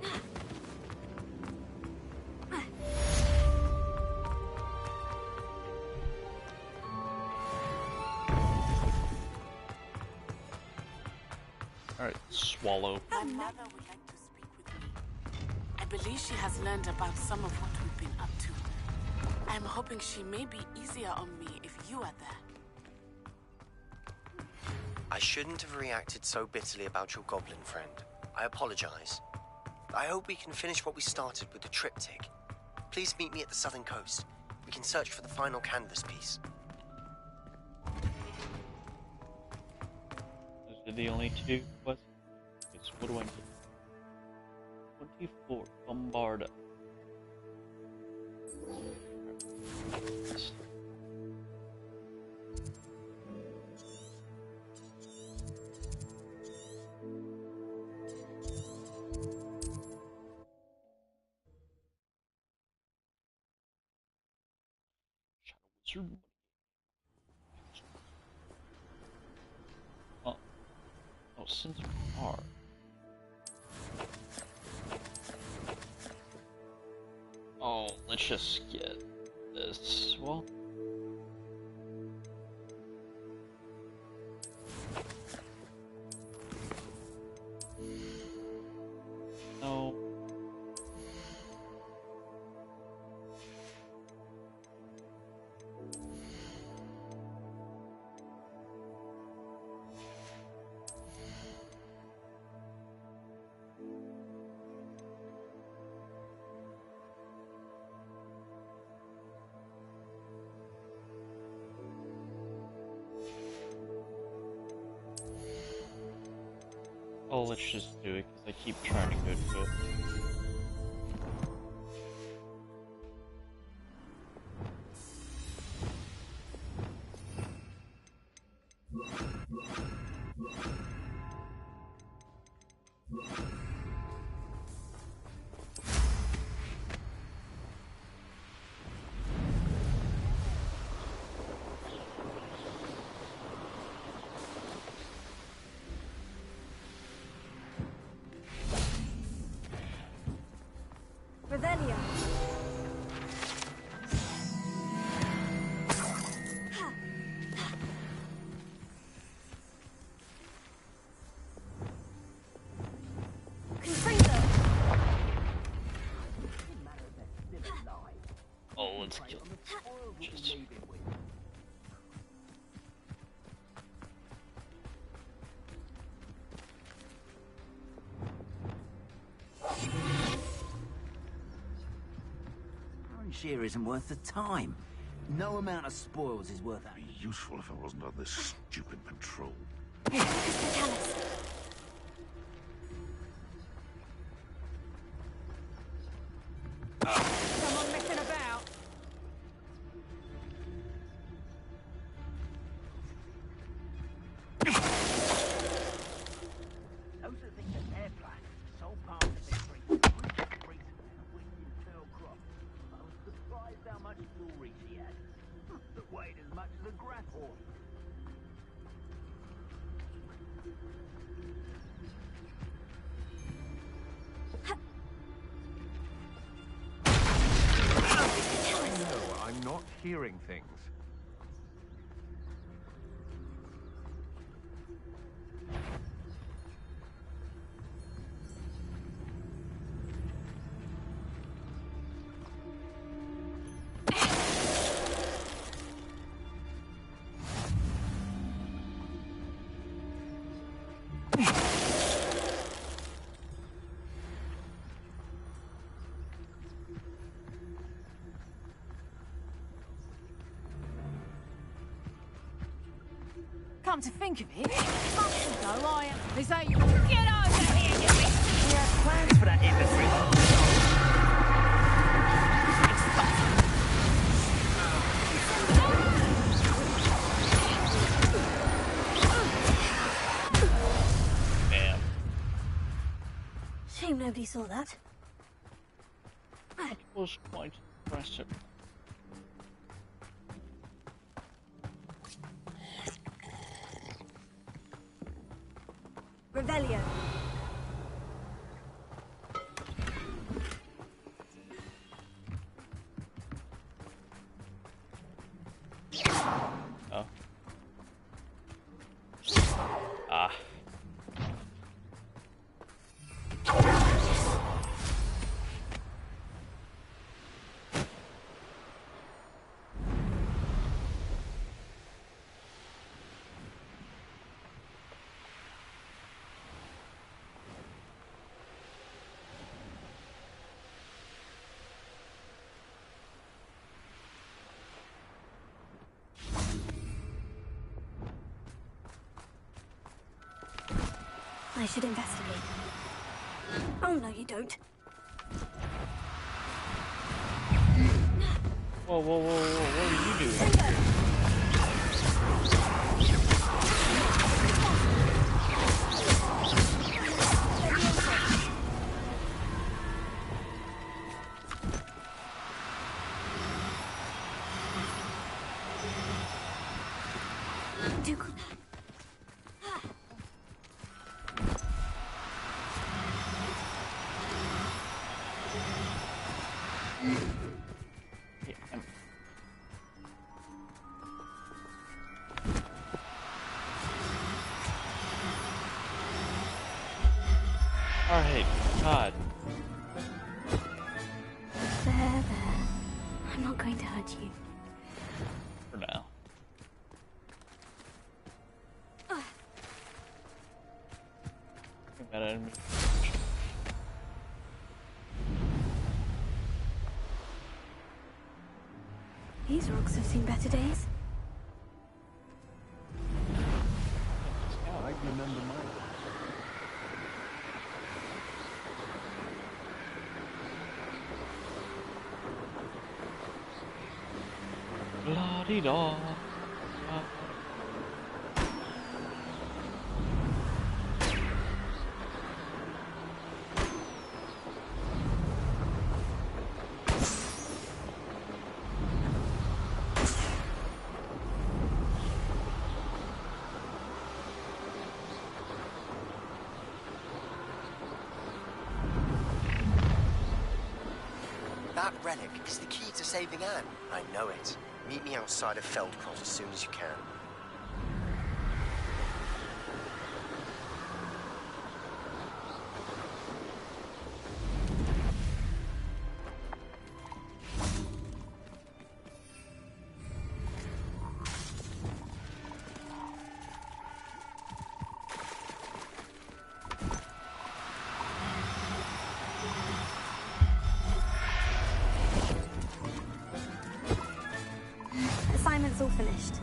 Alright, swallow. My mother would like to speak with me. I believe she has learned about some of what we've been up to. I'm hoping she may be easier on me if you are there. I shouldn't have reacted so bitterly about your goblin friend. I apologize. I hope we can finish what we started with the triptych. Please meet me at the southern coast. We can search for the final canvas piece. Those are the only 2 questions. It's what do I get? 24 Bombarda. Oh, since we are. Oh, let's just get this. Well. No. Oh, let's just do it, because I keep trying to go to it. Revelio. Oh, let's kill him. Just... Sheer isn't worth the time. No amount of spoils is worth that. It'd be useful if I wasn't on this stupid patrol. Someone messing about. Those are the things that they're playing. Sole part of the mystery. I was surprised how much jewelry she had. That weighed as much as a grass horse. No, I'm not hearing things. Come to think of it, months ago they say, get over here, you bitch! We had plans for that inventory. Damn. Shame nobody saw that. What was quite impressive. Revelio. Oh. Ah. I should investigate. Oh, no, you don't. Whoa, whoa, whoa, whoa, what are you doing? Alright, God. There. I'm not going to hurt you. For now. That enemy. These rocks have seen better days. I remember mine. La-di-da. That relic is the key to saving Anne. I know it. Meet me outside of Feldcroft as soon as you can. Assignment's all finished.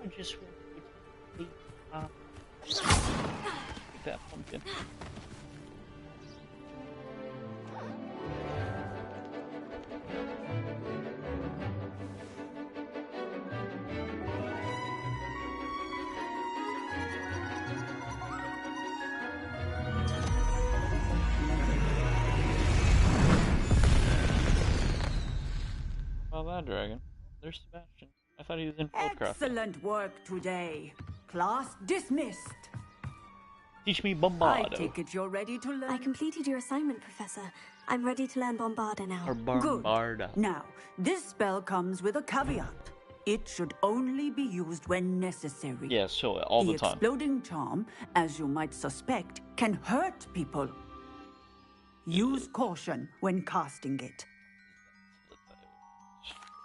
I just want to that pumpkin. Oh, that dragon. There's Sebastian. I thought he was in Feldcroft. Excellent work today. Class dismissed. Teach me Bombardo. I take it you're ready to learn. I completed your assignment, Professor. I'm ready to learn Bombarda now. Or Bombarda. Good. Now, this spell comes with a caveat. It should only be used when necessary. Yeah, so all the time. The exploding charm, as you might suspect, can hurt people. Use caution when casting it.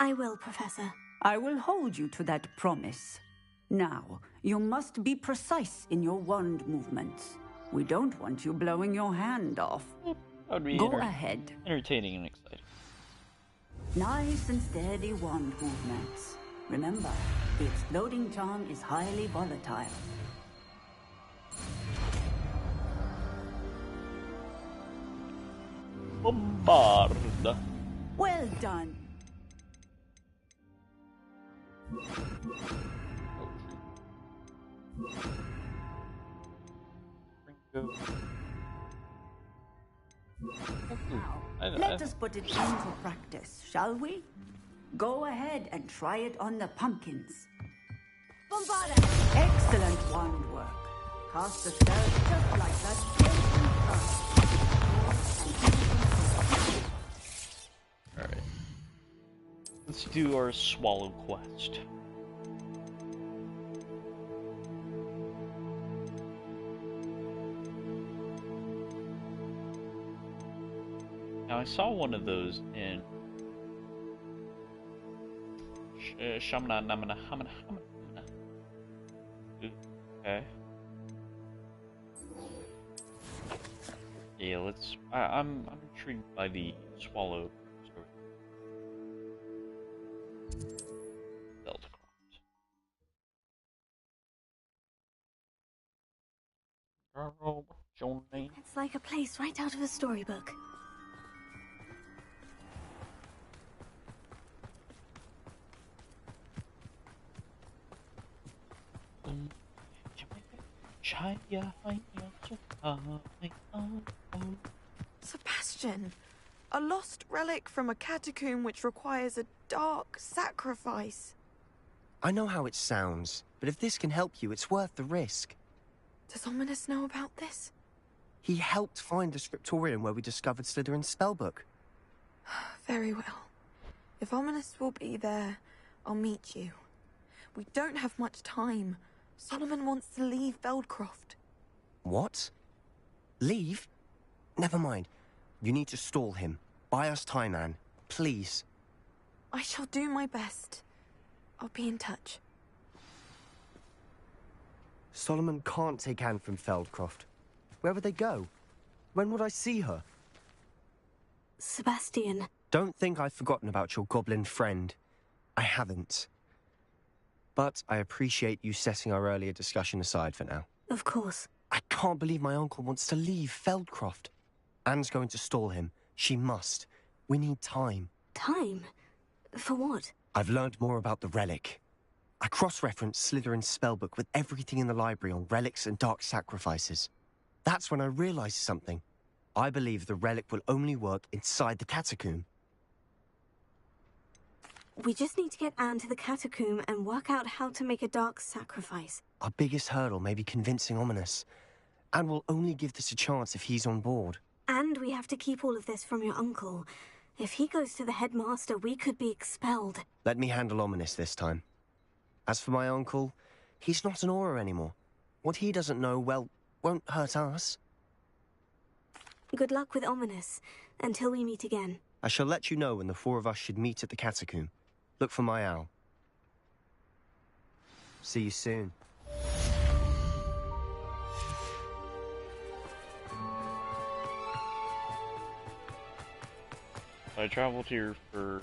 I will, Professor. I will hold you to that promise. Now, you must be precise in your wand movements. We don't want you blowing your hand off. That would be Go ahead. Entertaining and exciting. Nice and steady wand movements. Remember, the exploding charm is highly volatile. Bombarda. Well done. Let us put it into practice, shall we? Go ahead and try it on the pumpkins. Bombarda! Excellent wand work. Cast the spell just like that. Alright. Let's do our swallow quest. Now I saw one of those in Shamana Namana Hamana Hamana. Okay. Yeah, let's. I'm intrigued by the swallow story. Feldcroft. Girl, what's your name? It's like a place right out of a storybook. Sebastian, a lost relic from a catacomb which requires a dark sacrifice. I know how it sounds, but if this can help you, it's worth the risk. Does Ominous know about this? He helped find the scriptorium where we discovered Slytherin's spellbook. Very well. If Ominous will be there, I'll meet you. We don't have much time. Solomon wants to leave Feldcroft. What? Leave? Never mind. You need to stall him. Buy us time, Anne. Please. I shall do my best. I'll be in touch. Solomon can't take Anne from Feldcroft. Where would they go? When would I see her? Sebastian. Don't think I've forgotten about your goblin friend. I haven't. But I appreciate you setting our earlier discussion aside for now. Of course. I can't believe my uncle wants to leave Feldcroft. Anne's going to stall him. She must. We need time. Time? For what? I've learned more about the relic. I cross-referenced Slytherin's spellbook with everything in the library on relics and dark sacrifices. That's when I realized something. I believe the relic will only work inside the catacomb. We just need to get Anne to the catacomb and work out how to make a dark sacrifice. Our biggest hurdle may be convincing Ominous. Anne will only give this a chance if he's on board. And we have to keep all of this from your uncle. If he goes to the headmaster, we could be expelled. Let me handle Ominous this time. As for my uncle, he's not an Auror anymore. What he doesn't know, well, won't hurt us. Good luck with Ominous, until we meet again. I shall let you know when the four of us should meet at the catacomb. Look for my owl. See you soon. I traveled here for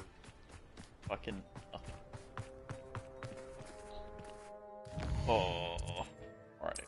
fucking nothing. Oh, alright.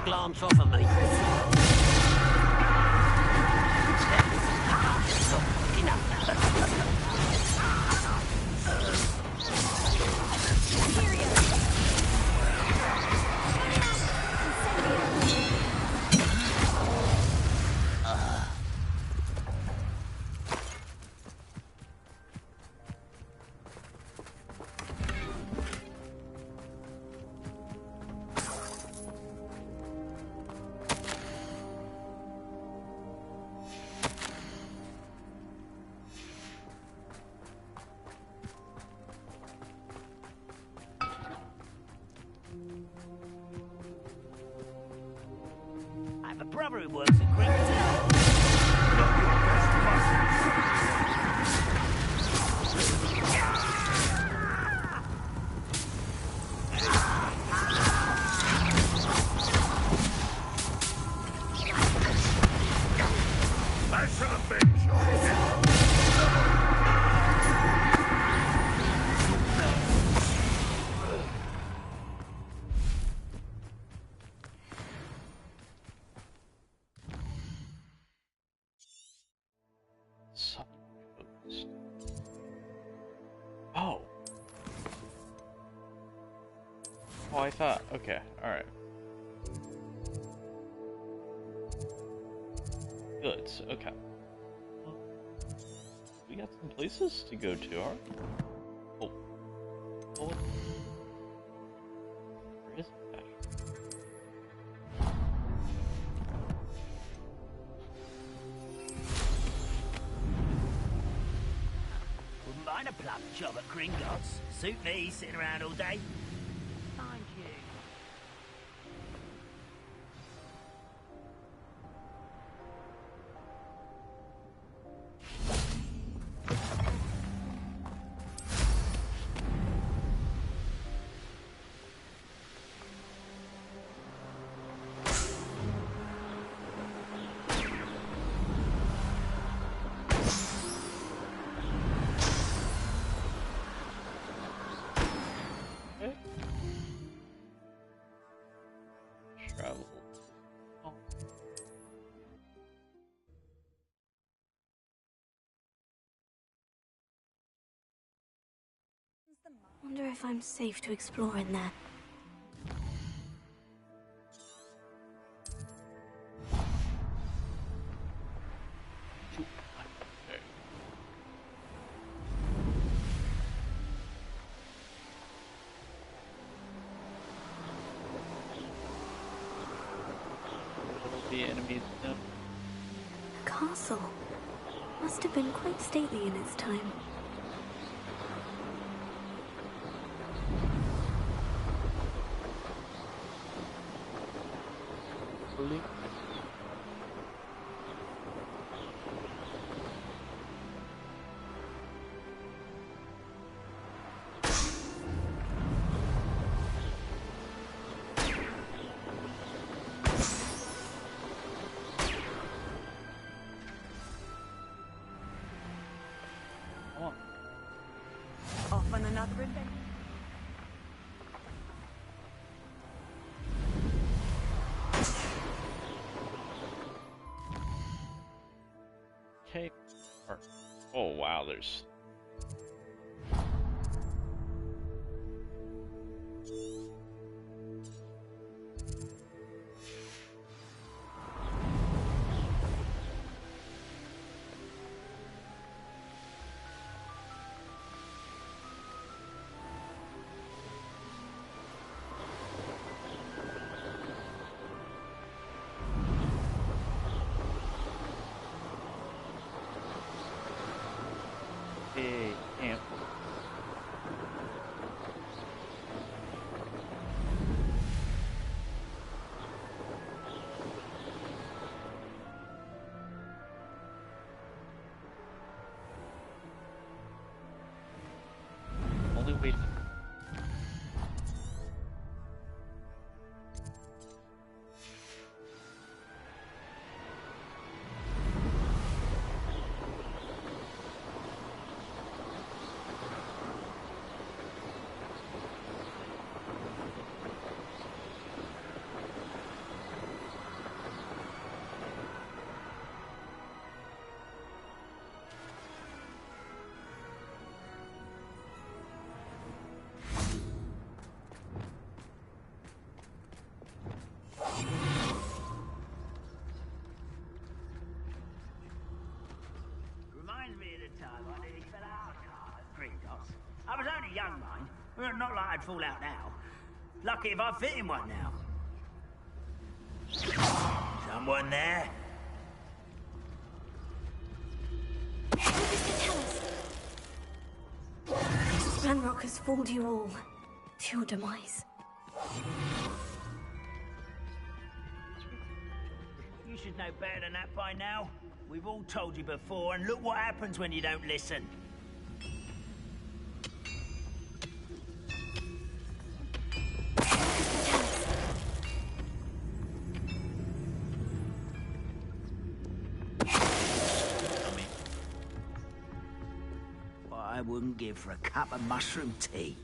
Glance off of me. A brother who works at Oh. Oh, I thought. Okay, alright. Good, okay. We got some places to go to, huh? Oh. Oh. Where is that? find a plum job at Gringotts. Suit me, sitting around all day. Mind you. Travel. Oh. Wonder if I'm safe to explore in there. The enemies know. The castle must have been quite stately in its time. Really? Off on another adventure. Okay. Oh wow, there's a camp. Only way to Reminds me of the time I nearly fell out of a car at Gringotts. I was only young, mind. Well, not like I'd fall out now. Lucky if I fit in one now. Someone there? Ranrock has fooled you all to your demise. You should know better than that by now. We've all told you before, and look what happens when you don't listen. What I wouldn't give for a cup of mushroom tea.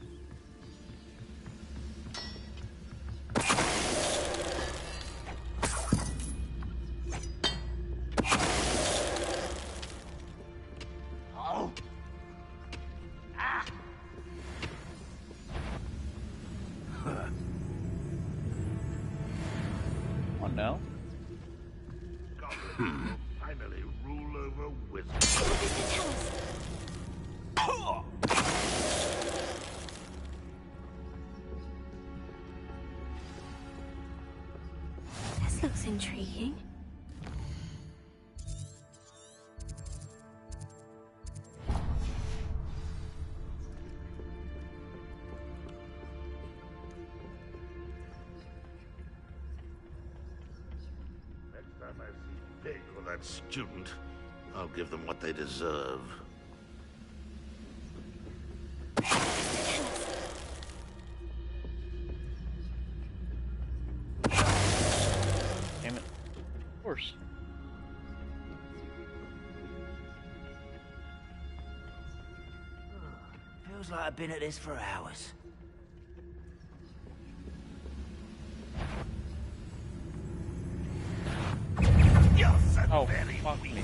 now. Goblins will finally rule over wizards. This looks intriguing. time I see Fig or that student, I'll give them what they deserve. Damn it. Of course. Feels like I've been at this for hours. Oh, fuck me.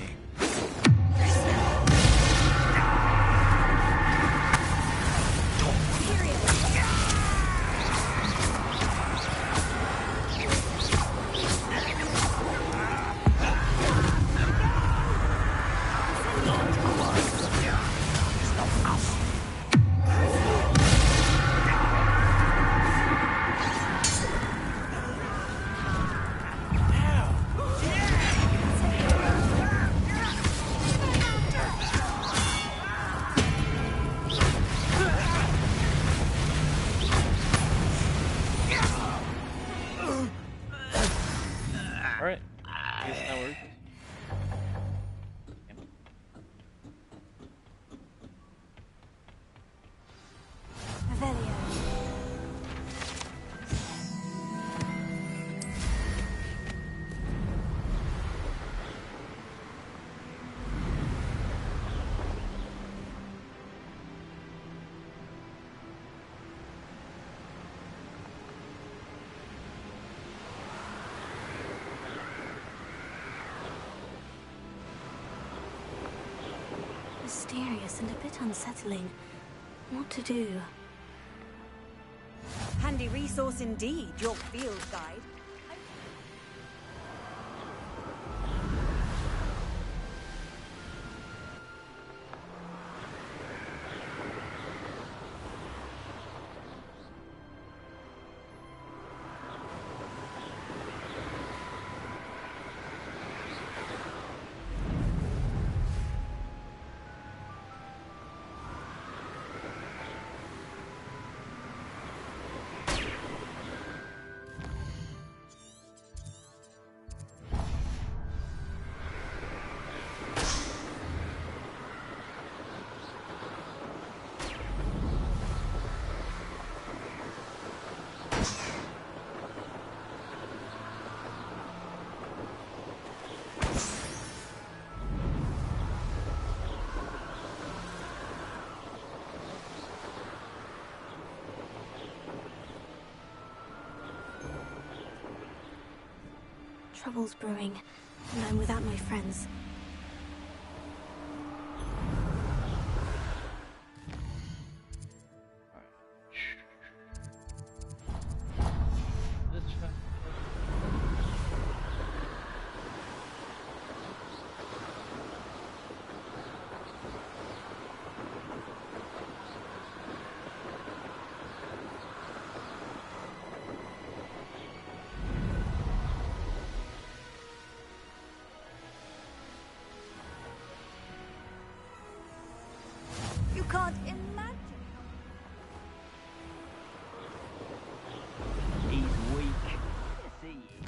Alright. I guess that works. Mysterious and a bit unsettling. What to do? Handy resource indeed, your field guide. Trouble's brewing, and I'm without my friends. You can't imagine. He's weak. Yes, he is.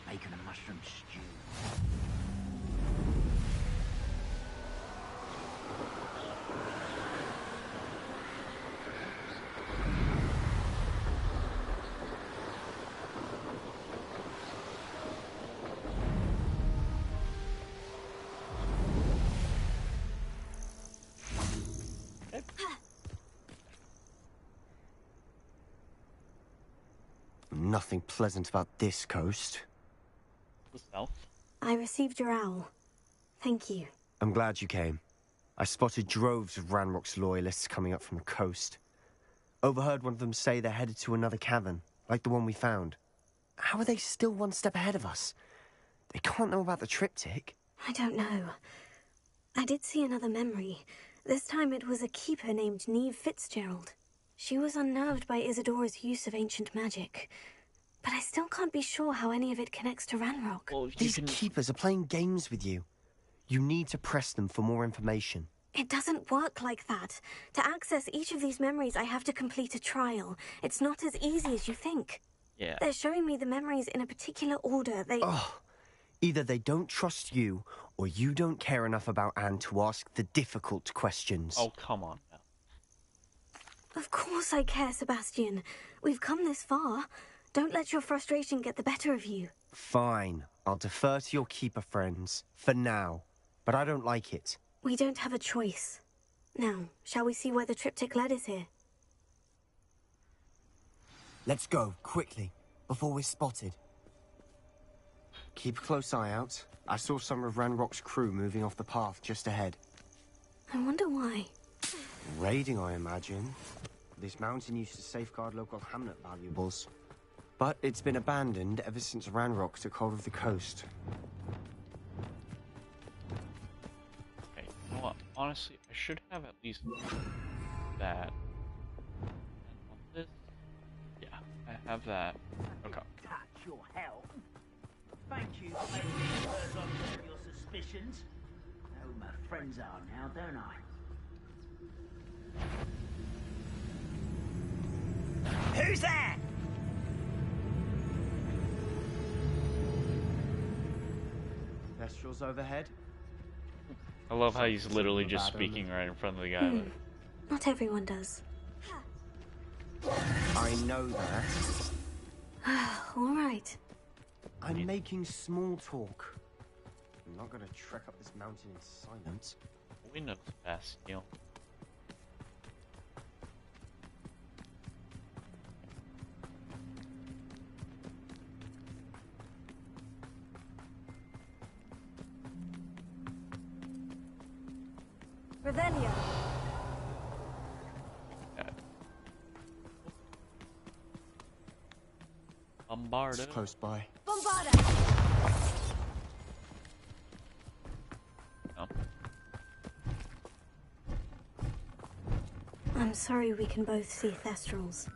Bacon and mushroom stew. Nothing pleasant about this coast. the south. I received your owl. Thank you. I'm glad you came. I spotted droves of Ranrock's loyalists coming up from the coast. Overheard one of them say they're headed to another cavern, like the one we found. How are they still one step ahead of us? They can't know about the triptych. I don't know. I did see another memory. This time it was a keeper named Neve Fitzgerald. She was unnerved by Isadora's use of ancient magic. But I still can't be sure how any of it connects to Ranrock. Well, These keepers are playing games with you. You need to press them for more information. It doesn't work like that. To access each of these memories, I have to complete a trial. It's not as easy as you think. Yeah. They're showing me the memories in a particular order. Either they don't trust you, or you don't care enough about Anne to ask the difficult questions. Oh, come on now. Of course I care, Sebastian. We've come this far. Don't let your frustration get the better of you. Fine. I'll defer to your keeper friends, for now. But I don't like it. We don't have a choice. Now, shall we see where the triptych led us here? Let's go, quickly, before we're spotted. Keep a close eye out. I saw some of Ranrock's crew moving off the path just ahead. I wonder why. Raiding, I imagine. This mountain used to safeguard local hamlet valuables. But it's been abandoned ever since Ranrock took hold of the coast. Okay, you know what? Honestly, I should have at least that. And on this, yeah, I have that. Okay. Touch your help. Thank you for making me first object of your suspicions. I know who my friends are now, don't I? Who's that? Thestrals overhead? I love how he's literally just speaking right in front of the guy. Not everyone does. I know that. All right. I'm making small talk. I'm not gonna trek up this mountain in silence. We know Sebastian. Revelio. Bombarda. It's close by. Bombarda. Oh. I'm sorry we can both see Thestrals.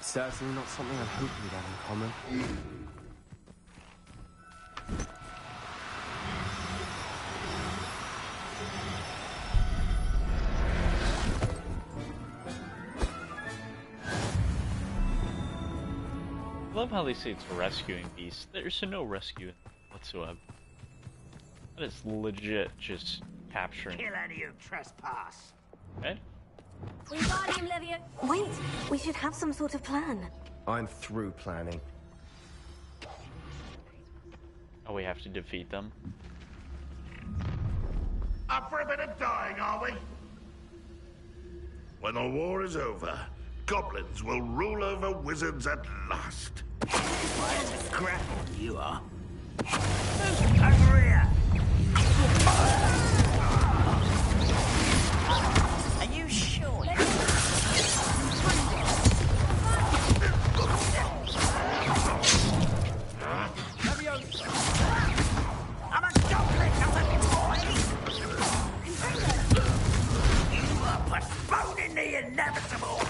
Certainly not something I hope we'd have in common. I love how they say it's rescuing beasts. There's no rescue whatsoever. That is legit just capturing. Kill any who trespass. Right? Wait, we should have some sort of plan. I'm through planning. Oh, we have to defeat them. Up for a bit of dying, are we? When the war is over, goblins will rule over wizards at last. Why is a grapple you are? Over here! Are you sure? I'm a goblin, not a toy! You are postponing the inevitable!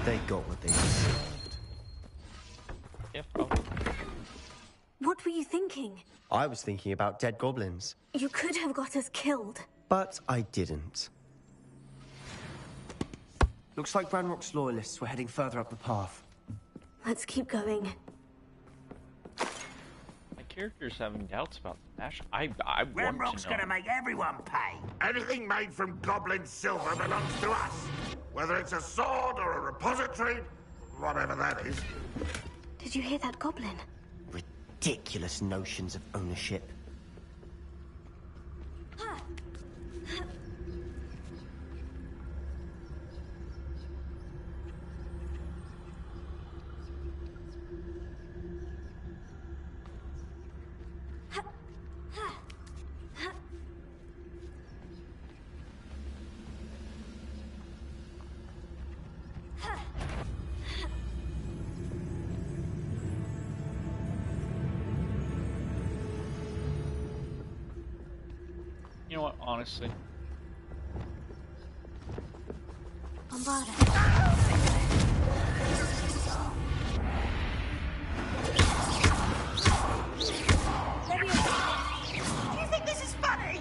They got what they deserved. Yeah, probably. What were you thinking? I was thinking about dead goblins. You could have got us killed. But I didn't. Looks like Ranrock's loyalists were heading further up the path. Let's keep going. My character's having doubts about Smash. I want Ranrock's to know. gonna make everyone pay. Anything made from goblin silver belongs to us. Whether it's a sword or a repository, whatever that is. Did you hear that goblin? Ridiculous notions of ownership. You know what, honestly. Do you think this is funny?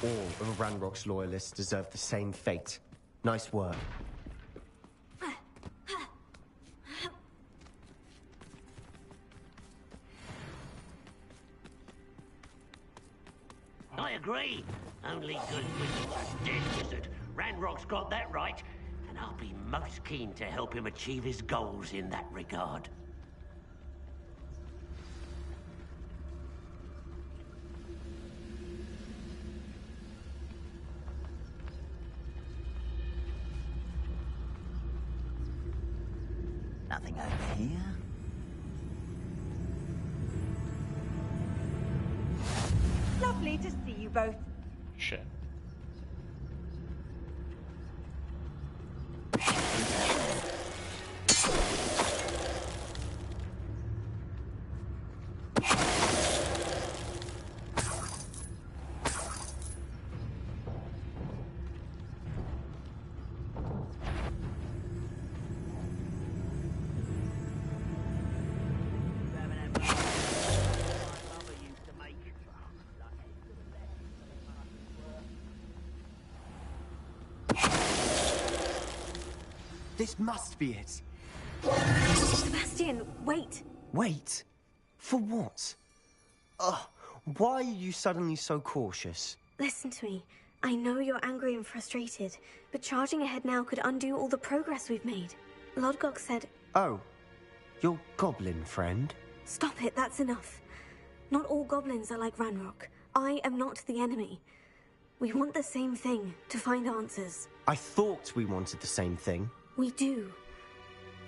All of Ranrock's loyalists deserve the same fate. Nice work. I agree. Only good wizards are dead wizard. Ranrock's got that right, and I'll be most keen to help him achieve his goals in that regard. Nothing over here. Lovely to see you both. Shit. This must be it. Sebastian, wait. Wait? For what? Ugh, why are you suddenly so cautious? Listen to me. I know you're angry and frustrated, but charging ahead now could undo all the progress we've made. Lodgok said... Oh, your goblin friend? Stop it, that's enough. Not all goblins are like Ranrock. I am not the enemy. We want the same thing, to find answers. I thought we wanted the same thing. We do.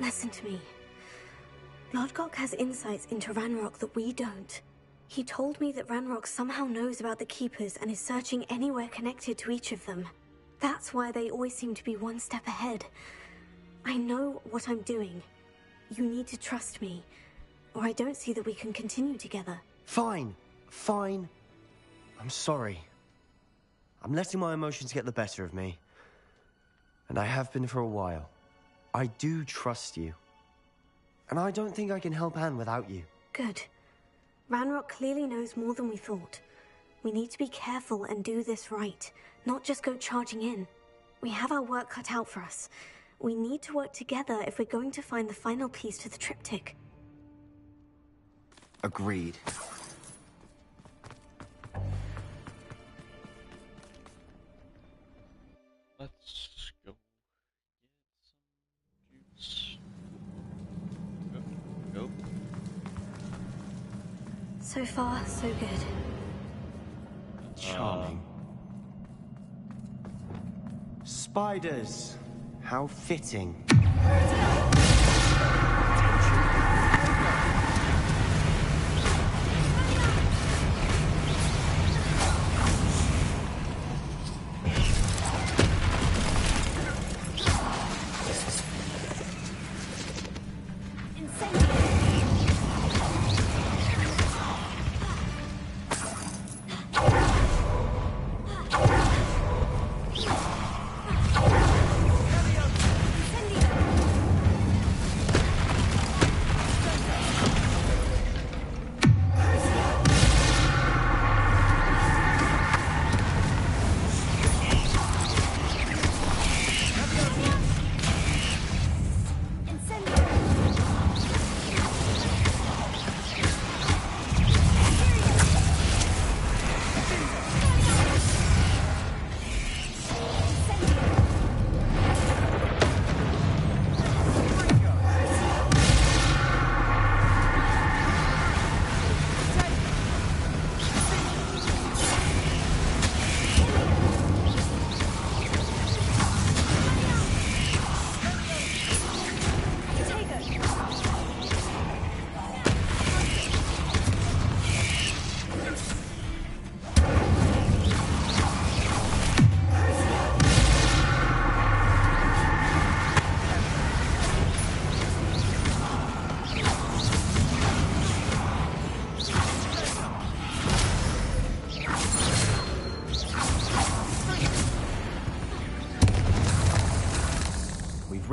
Listen to me. Lodgok has insights into Ranrock that we don't. He told me that Ranrock somehow knows about the Keepers and is searching anywhere connected to each of them. That's why they always seem to be one step ahead. I know what I'm doing. You need to trust me, or I don't see that we can continue together. Fine. Fine. I'm sorry. I'm letting my emotions get the better of me. And I have been for a while. I do trust you. And I don't think I can help Anne without you. Good. Ranrock clearly knows more than we thought. We need to be careful and do this right, not just go charging in. We have our work cut out for us. We need to work together if we're going to find the final piece to the triptych. Agreed. Let's go get some juice. Go. So far, so good. Charming. Spiders. How fitting.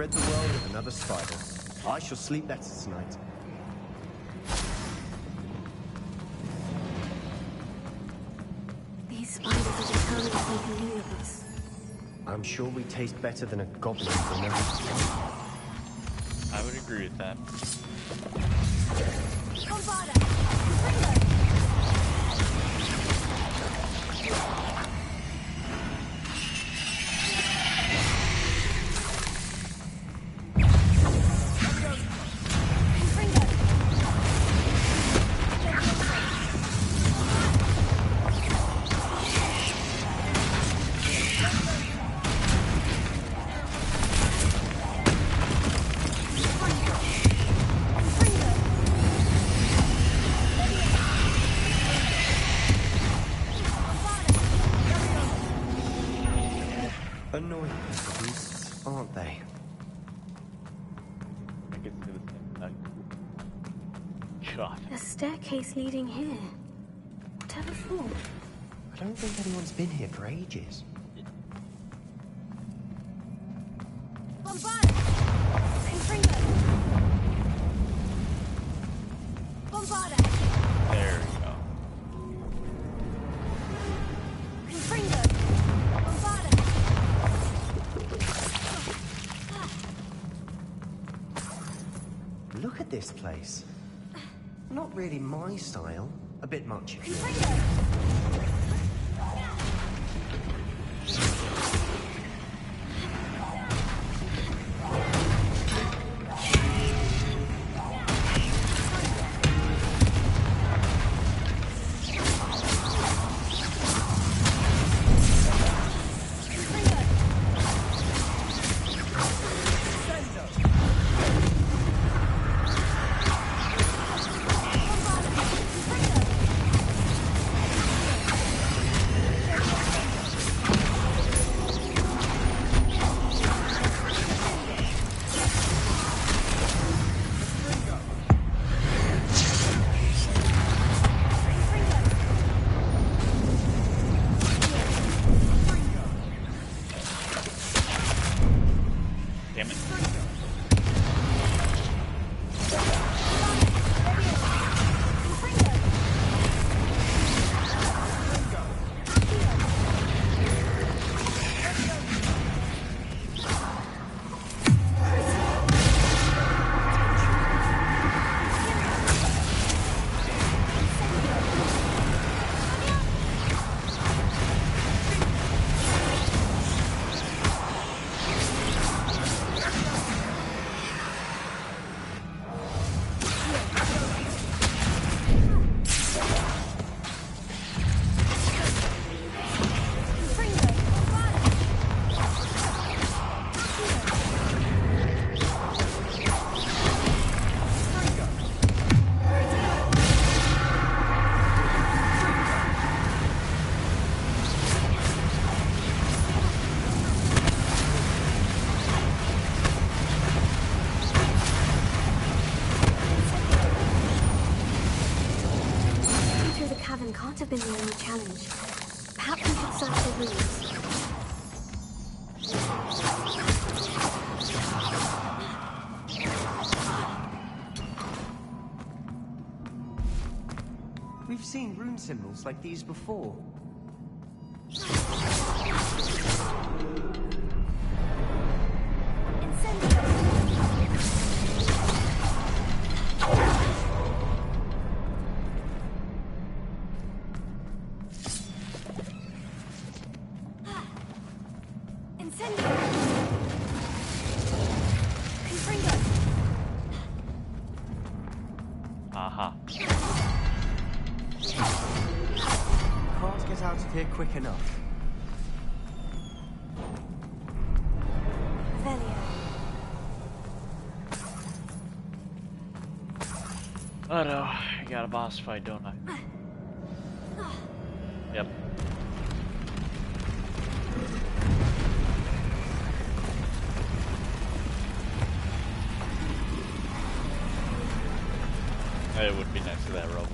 rid the world of another spider. I shall sleep better tonight. These spiders are determined to make a meal of us. I'm sure we taste better than a goblin for now. I would agree with that. Annoying beasts, aren't they? I can see the same thing. God. A staircase leading here. Whatever for? I don't think anyone's been here for ages. There we go. Look at this place. Not really my style. A bit much, if you know. Can't have been the only challenge. Perhaps we should search the rooms. We've seen rune symbols like these before. Aha. Can't get out of here quick enough. Oh no, I got a boss fight, don't I? Yep. It would be next to that rubble.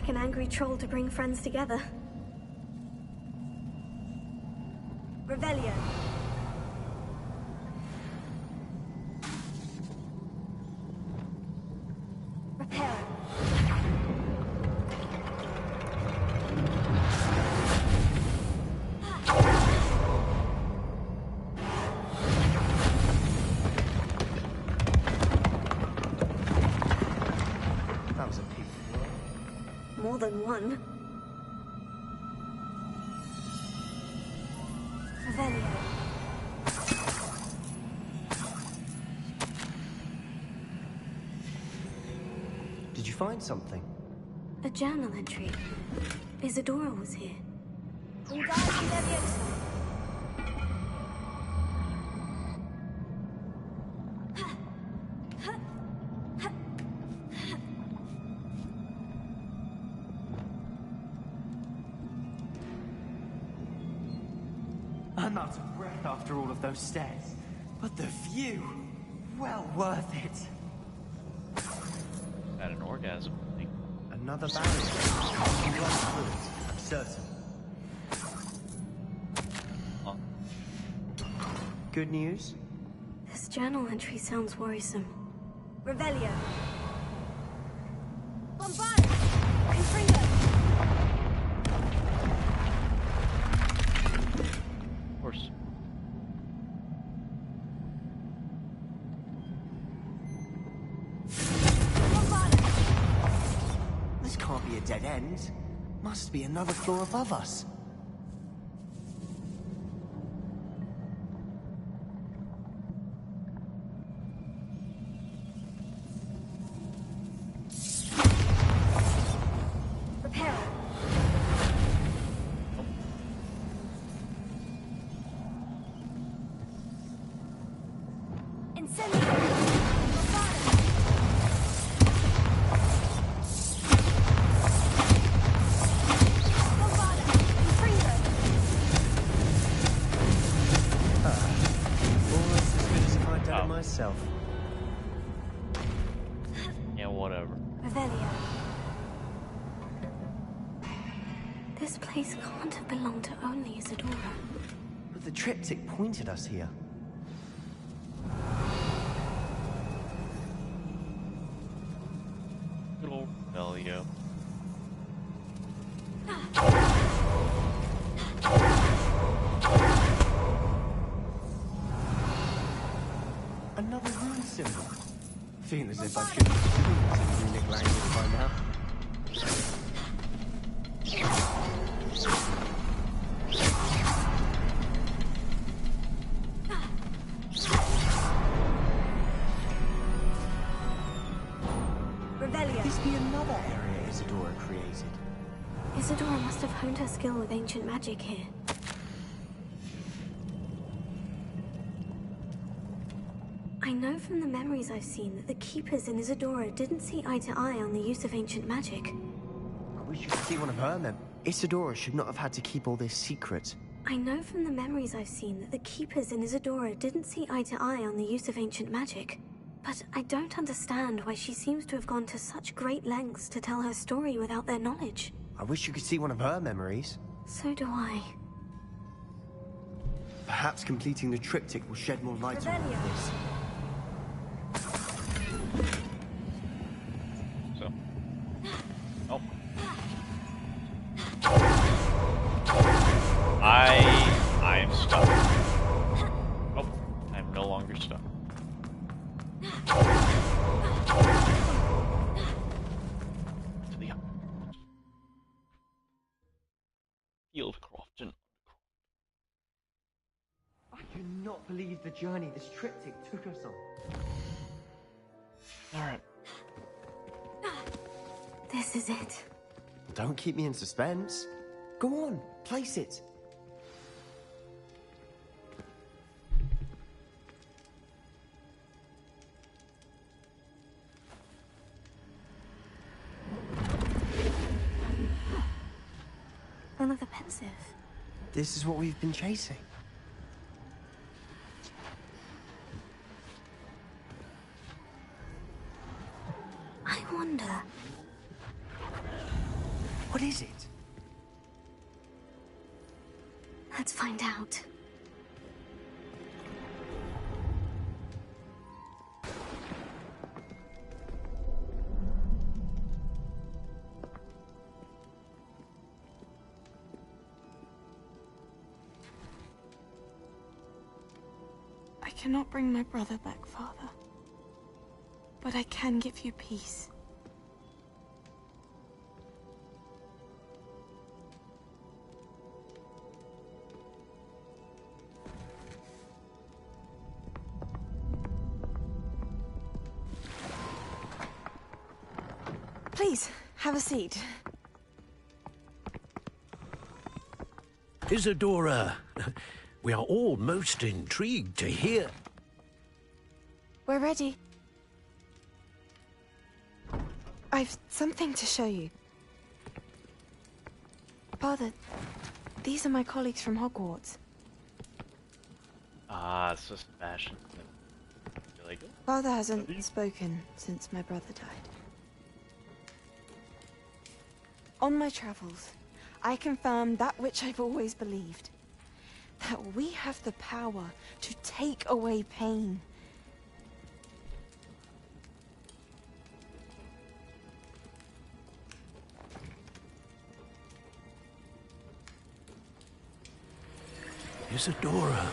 like an angry troll to bring friends together. Revelio. Reparo. That was a piece of work. More than one. Revelio. Did you find something? A journal entry. Isadora was here. I'm out of breath after all of those stairs. But the view, well worth it. Had an orgasm, I think. Another barrier. You run through it, I'm certain. Oh. Good news? This journal entry sounds worrisome. Revelio. Bombard! Confringo! Of course. This can't be a dead end. Must be another floor above us. Reparo. Incendio. Myself. Yeah, whatever. Revelio. This place can't have belonged to only Isadora. But the triptych pointed us here. Good old Velio. Another rune symbol. Feeling as if I should be fluent in runic language by now. Revelio. This be another area Isadora created. Isadora must have honed her skill with ancient magic here. I know from the memories I've seen that the Keepers in Isadora didn't see eye to eye on the use of ancient magic. I wish you could see one of her men. Isadora should not have had to keep all this secret. I know from the memories I've seen that the Keepers in Isadora didn't see eye to eye on the use of ancient magic. But I don't understand why she seems to have gone to such great lengths to tell her story without their knowledge. I wish you could see one of her memories. So do I. Perhaps completing the triptych will shed more light on all of this. So. Oh. I am stuck. Oh, I'm no longer stuck. To the Field Crofton. I cannot believe the journey this triptych took us on. Alright. This is it. Don't keep me in suspense. Go on, place it. Another pensive. This is what we've been chasing. I wonder. What is it? Let's find out. I cannot bring my brother back, Father. But I can give you peace. Please, have a seat. Isadora, we are all most intrigued to hear. We're ready. I've something to show you. Father, these are my colleagues from Hogwarts. Ah, so Sebastian. Really good. Father hasn't spoken since my brother died. On my travels, I confirmed that which I've always believed. That we have the power to take away pain. Isadora.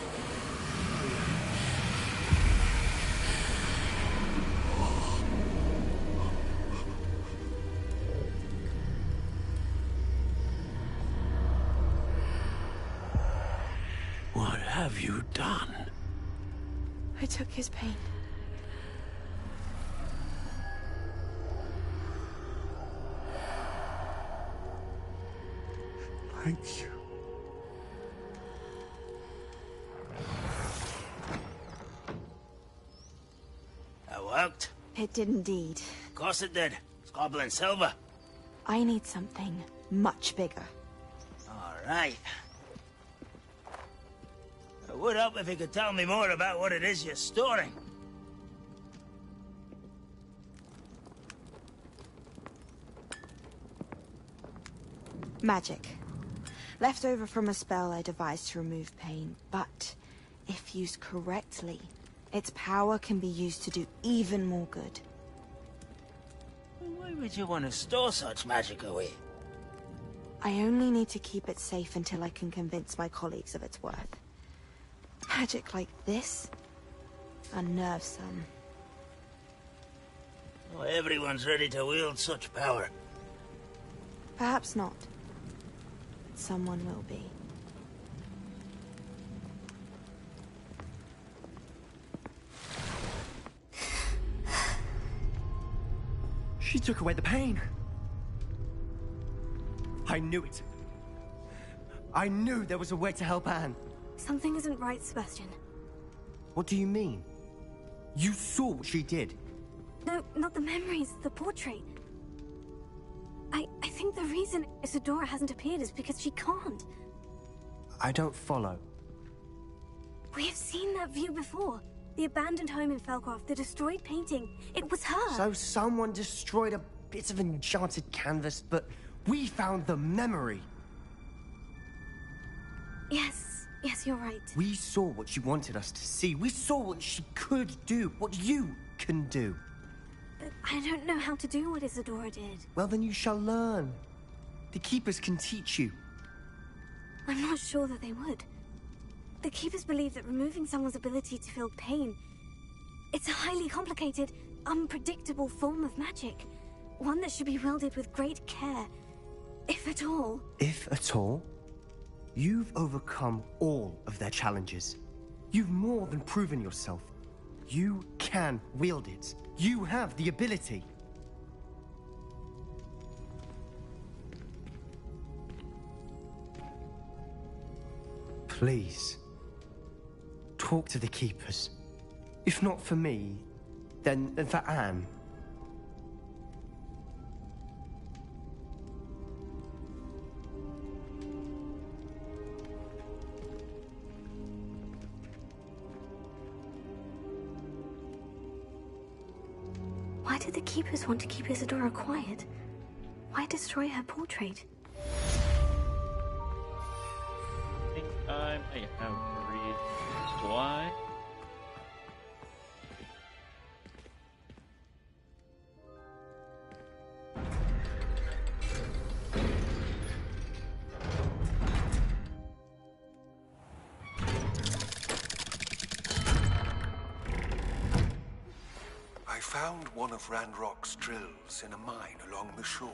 What have you done? I took his pain. Thank you. That worked? It did indeed. Of course it did. It's goblin silver. I need something much bigger. All right. It would help if you could tell me more about what it is you're storing. Magic. Left over from a spell I devised to remove pain, but if used correctly, its power can be used to do even more good. Why would you want to store such magic away? I only need to keep it safe until I can convince my colleagues of its worth. Magic like this unnerves some. Not everyone's ready to wield such power. Perhaps not. Someone will be. She took away the pain. I knew it. I knew there was a way to help Anne. Something isn't right, Sebastian. What do you mean? You saw what she did. No, not the memories, the portrait. I think the reason Isadora hasn't appeared is because she can't. I don't follow. We have seen that view before. The abandoned home in Felcroft, the destroyed painting. It was her. So someone destroyed a bit of enchanted canvas, but we found the memory. Yes, you're right. We saw what she wanted us to see. We saw what she could do, what you can do. But I don't know how to do what Isadora did. Well, then you shall learn. The Keepers can teach you. I'm not sure that they would. The Keepers believe that removing someone's ability to feel pain, it's a highly complicated, unpredictable form of magic. One that should be wielded with great care, if at all. If at all? You've overcome all of their challenges. You've more than proven yourself. You can wield it. You have the ability. Please, talk to the Keepers. If not for me, then for Anne. Why did the Keepers want to keep Isadora quiet? Why destroy her portrait? I think I might have reasons why. I found one of Ranrock's drills in a mine along the shore.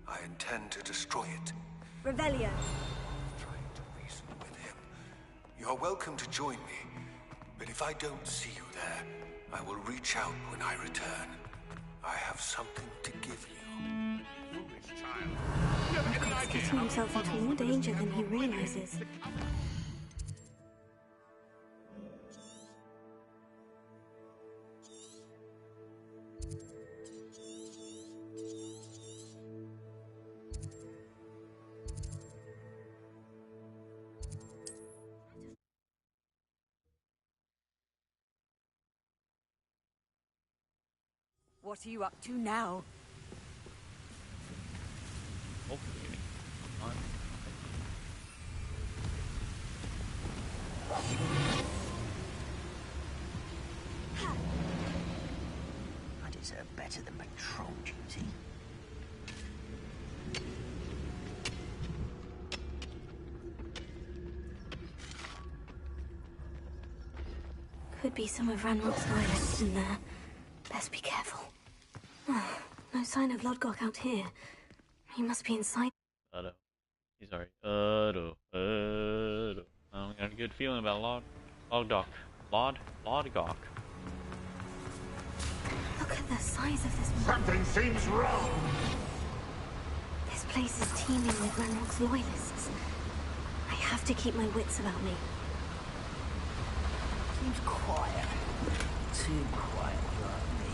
I intend to destroy it. Revelio. Trying to reason with him. You're welcome to join me, but if I don't see you there, I will reach out when I return. I have something to give you. Foolish child. He's getting himself into more danger than he realizes. What are you up to now? Hopefully. I deserve better than patrol duty. Could be some of Ranrock's loyalists in there. Best be careful. No sign of Lodgok out here. He must be inside. He's alright. I got a good feeling about Lodgok. Lodgok. Look at the size of this. Something seems wrong. This place is teeming with Ranrock's loyalists. I have to keep my wits about me. Seems quiet. Too quiet for me.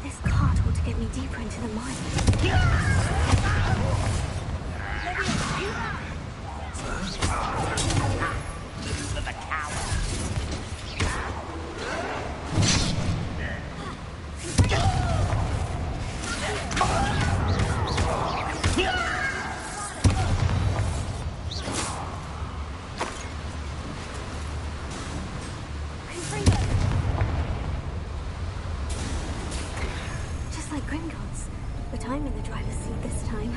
This cart ought to get me deeper into the mine. For the coward. Just like Gringotts, but I'm in the driver's seat this time.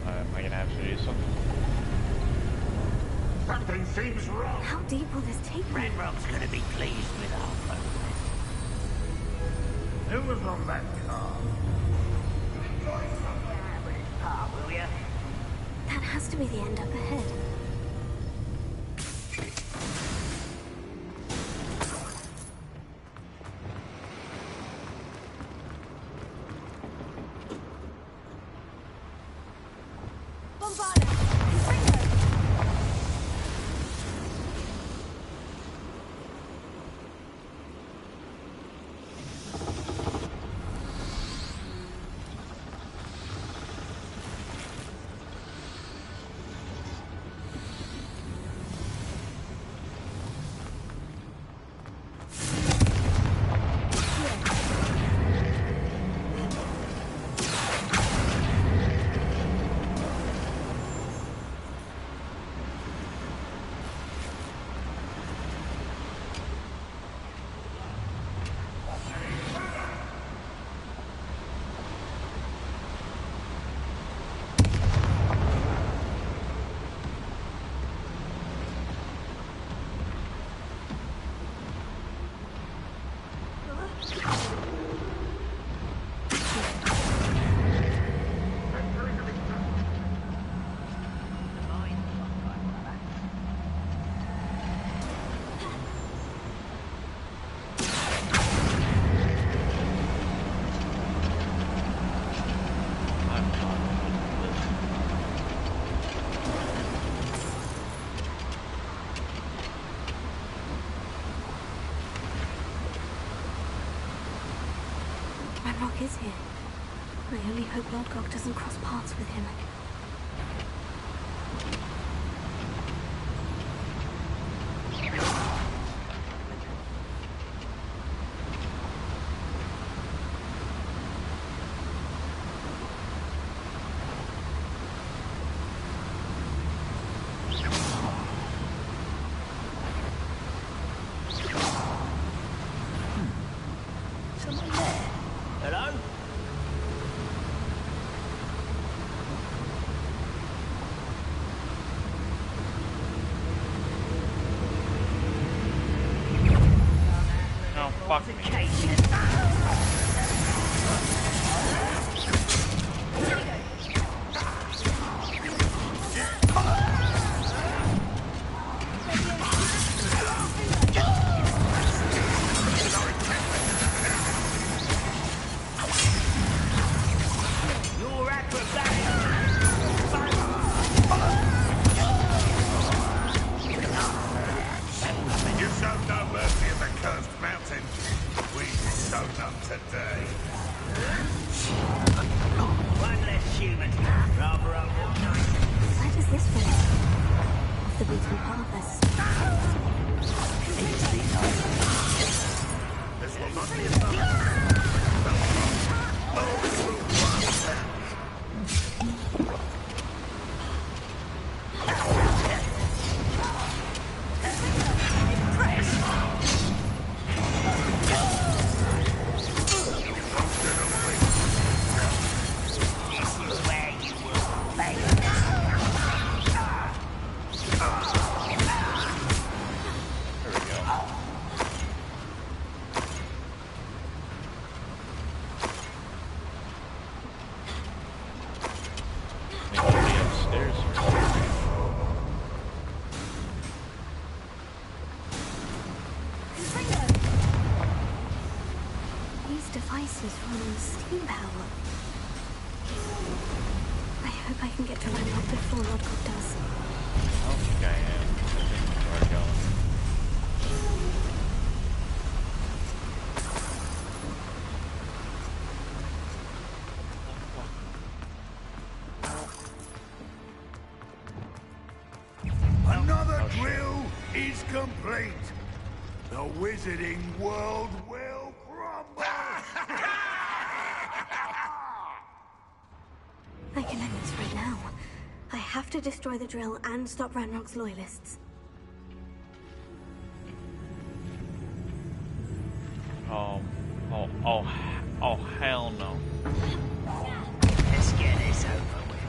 Am I gonna have to do something? Something seems wrong. How deep will this take me? Ranrock's gonna be pleased with our progress. Who was on that car? Will ya? That has to be the end up ahead. Ranrock is here. I only hope Lodgok doesn't cross paths with him. Fuck me. You showed no mercy at the cursed mountain. We showed none today. One less human. Rather up. Where does this bring us? Off the beaten path. This will not be enough. These devices run on steam power. I hope I can get to Ranrock before Lodgok does. I don't think I am. I think we're going. Another drill is complete. The wizarding world will crumble. I can end this right now. I have to destroy the drill and stop Ranrock's loyalists. Oh, hell no. Let's get this over with.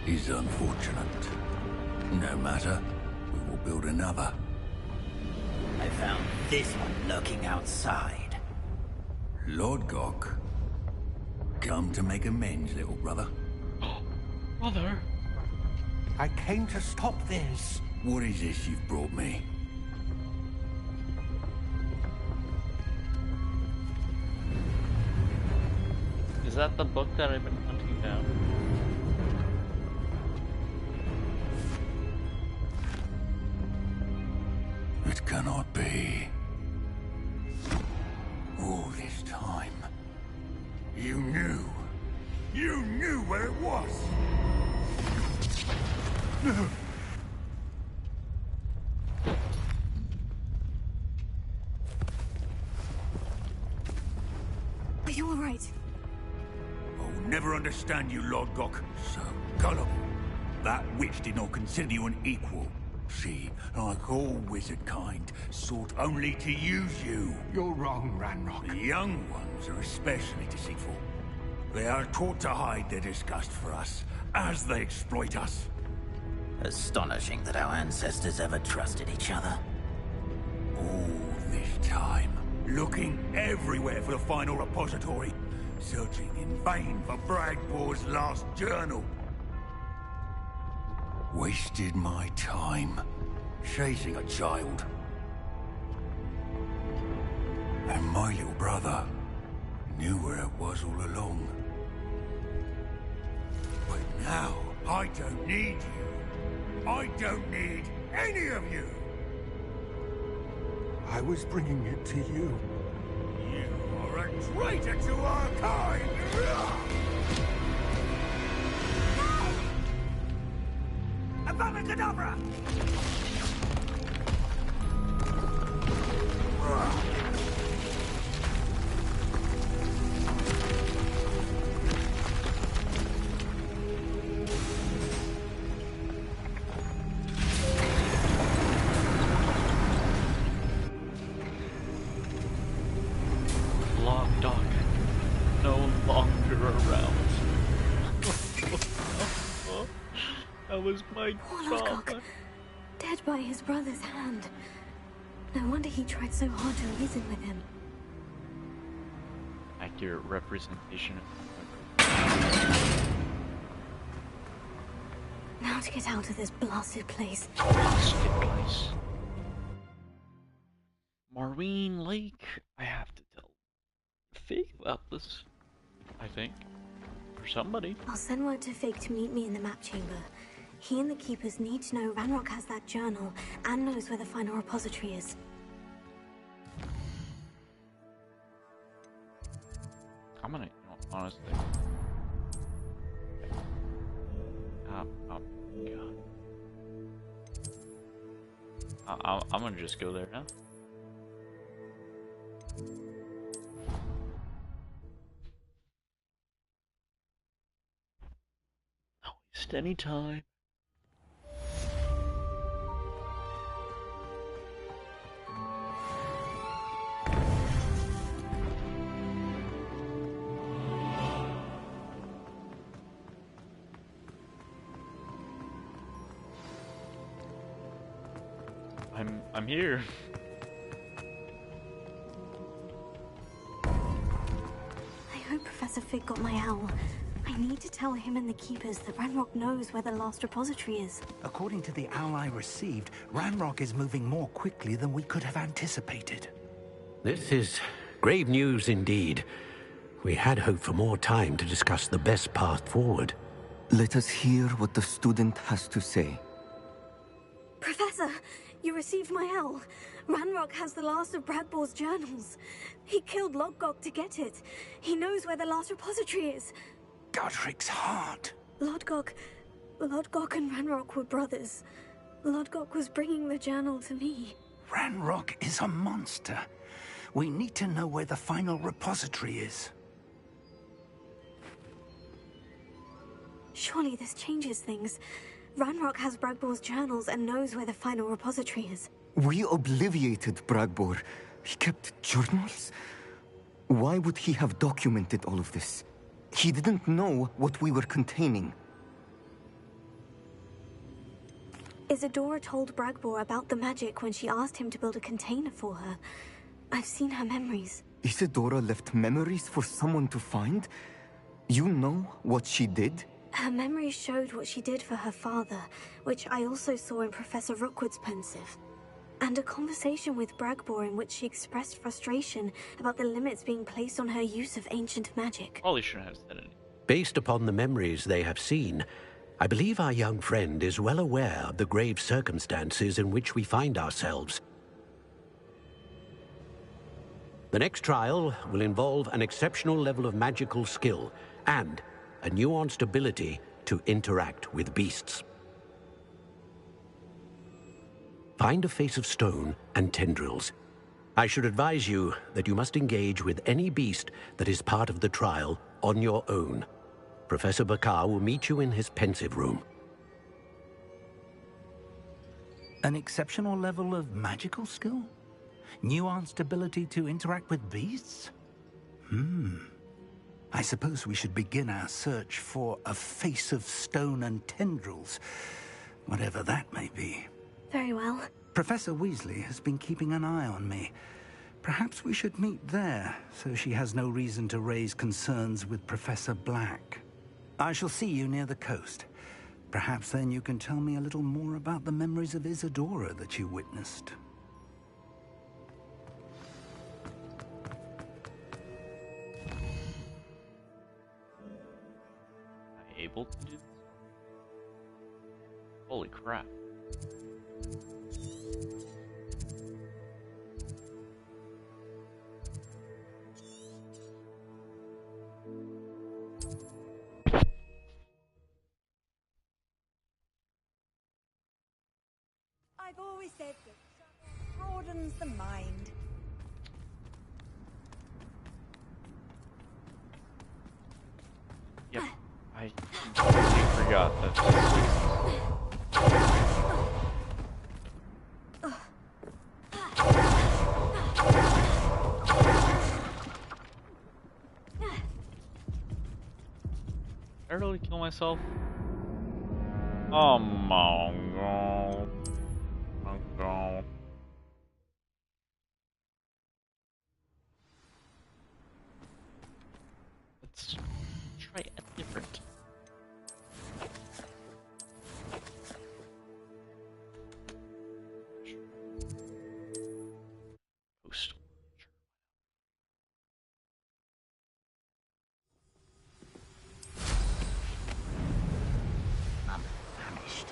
is unfortunate. No matter, we will build another. I found this one lurking outside. Lord Gok, come to make amends, little brother. Brother? I came to stop this. What is this you've brought me? Is that the book that I've been hunting down? It cannot be. All this time, you knew. You knew where it was. Are you all right? I'll never understand you, Lord Gok. So gullible. That witch did not consider you an equal. She, like all wizard kind, sought only to use you. You're wrong, Ranrock. The young ones are especially deceitful. They are taught to hide their disgust for us, as they exploit us. Astonishing that our ancestors ever trusted each other. All this time, looking everywhere for the final repository, searching in vain for Bragbor's last journal. Wasted my time, chasing a child. And my little brother knew where it was all along. But now, I don't need you. I don't need any of you. I was bringing it to you. You are a traitor to our kind! Avada-kedavra! Lockdock no longer around. That was my Lodgok, dead by his brother's hand. No wonder he tried so hard to reason with him. Accurate representation Now to get out of this blasted place. Marine Lake. I have to tell Fig about this, I think. For somebody. I'll send word to Fig to meet me in the map chamber. He and the Keepers need to know Ranrock has that journal and knows where the final repository is. I'm gonna, honestly. Oh God. I'm gonna just go there now. Not waste any time. I'm here. I hope Professor Fig got my owl. I need to tell him and the Keepers that Ranrock knows where the last repository is. According to the owl I received, Ranrock is moving more quickly than we could have anticipated. This is grave news indeed. We had hoped for more time to discuss the best path forward. Let us hear what the student has to say. Professor, you received my owl. Ranrock has the last of Bradbor's journals. He killed Lodgok to get it. He knows where the last repository is. Godric's heart. Lodgok and Ranrock were brothers. Lodgok was bringing the journal to me. Ranrock is a monster. We need to know where the final repository is. Surely this changes things. Ranrock has Bradbor's journals and knows where the final repository is. We obliviated Bragbor. He kept journals? Why would he have documented all of this? He didn't know what we were containing. Isadora told Bragbor about the magic when she asked him to build a container for her. I've seen her memories. Isadora left memories for someone to find? You know what she did? Her memories showed what she did for her father, which I also saw in Professor Rookwood's pensive. And a conversation with Bragbor in which she expressed frustration about the limits being placed on her use of ancient magic. Probably shouldn't have said anything. Based upon the memories they have seen, I believe our young friend is well aware of the grave circumstances in which we find ourselves. The next trial will involve an exceptional level of magical skill and a nuanced ability to interact with beasts. Find a face of stone and tendrils. I should advise you that you must engage with any beast that is part of the trial on your own. Professor Bakar will meet you in his pensive room. An exceptional level of magical skill? Nuanced ability to interact with beasts? I suppose we should begin our search for a face of stone and tendrils, whatever that may be. Very well. Professor Weasley has been keeping an eye on me. Perhaps we should meet there, so she has no reason to raise concerns with Professor Black. I shall see you near the coast. Perhaps then you can tell me a little more about the memories of Isadora that you witnessed. Am I able to do this? Holy crap. I've always said that travel broadens the mind. Yep, I completely forgot that. Did I really kill myself? Oh my god. Oh god. Let's try a different. Post. I'm famished.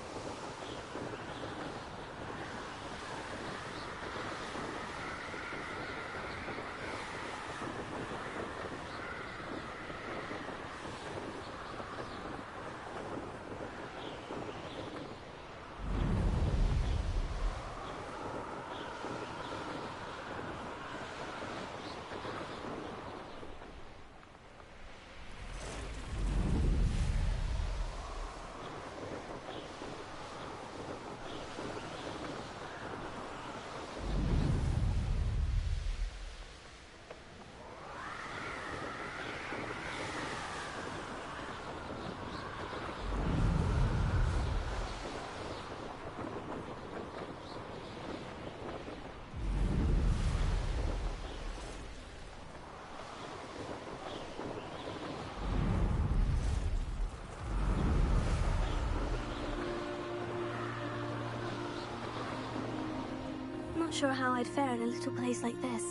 Not sure how I'd fare in a little place like this.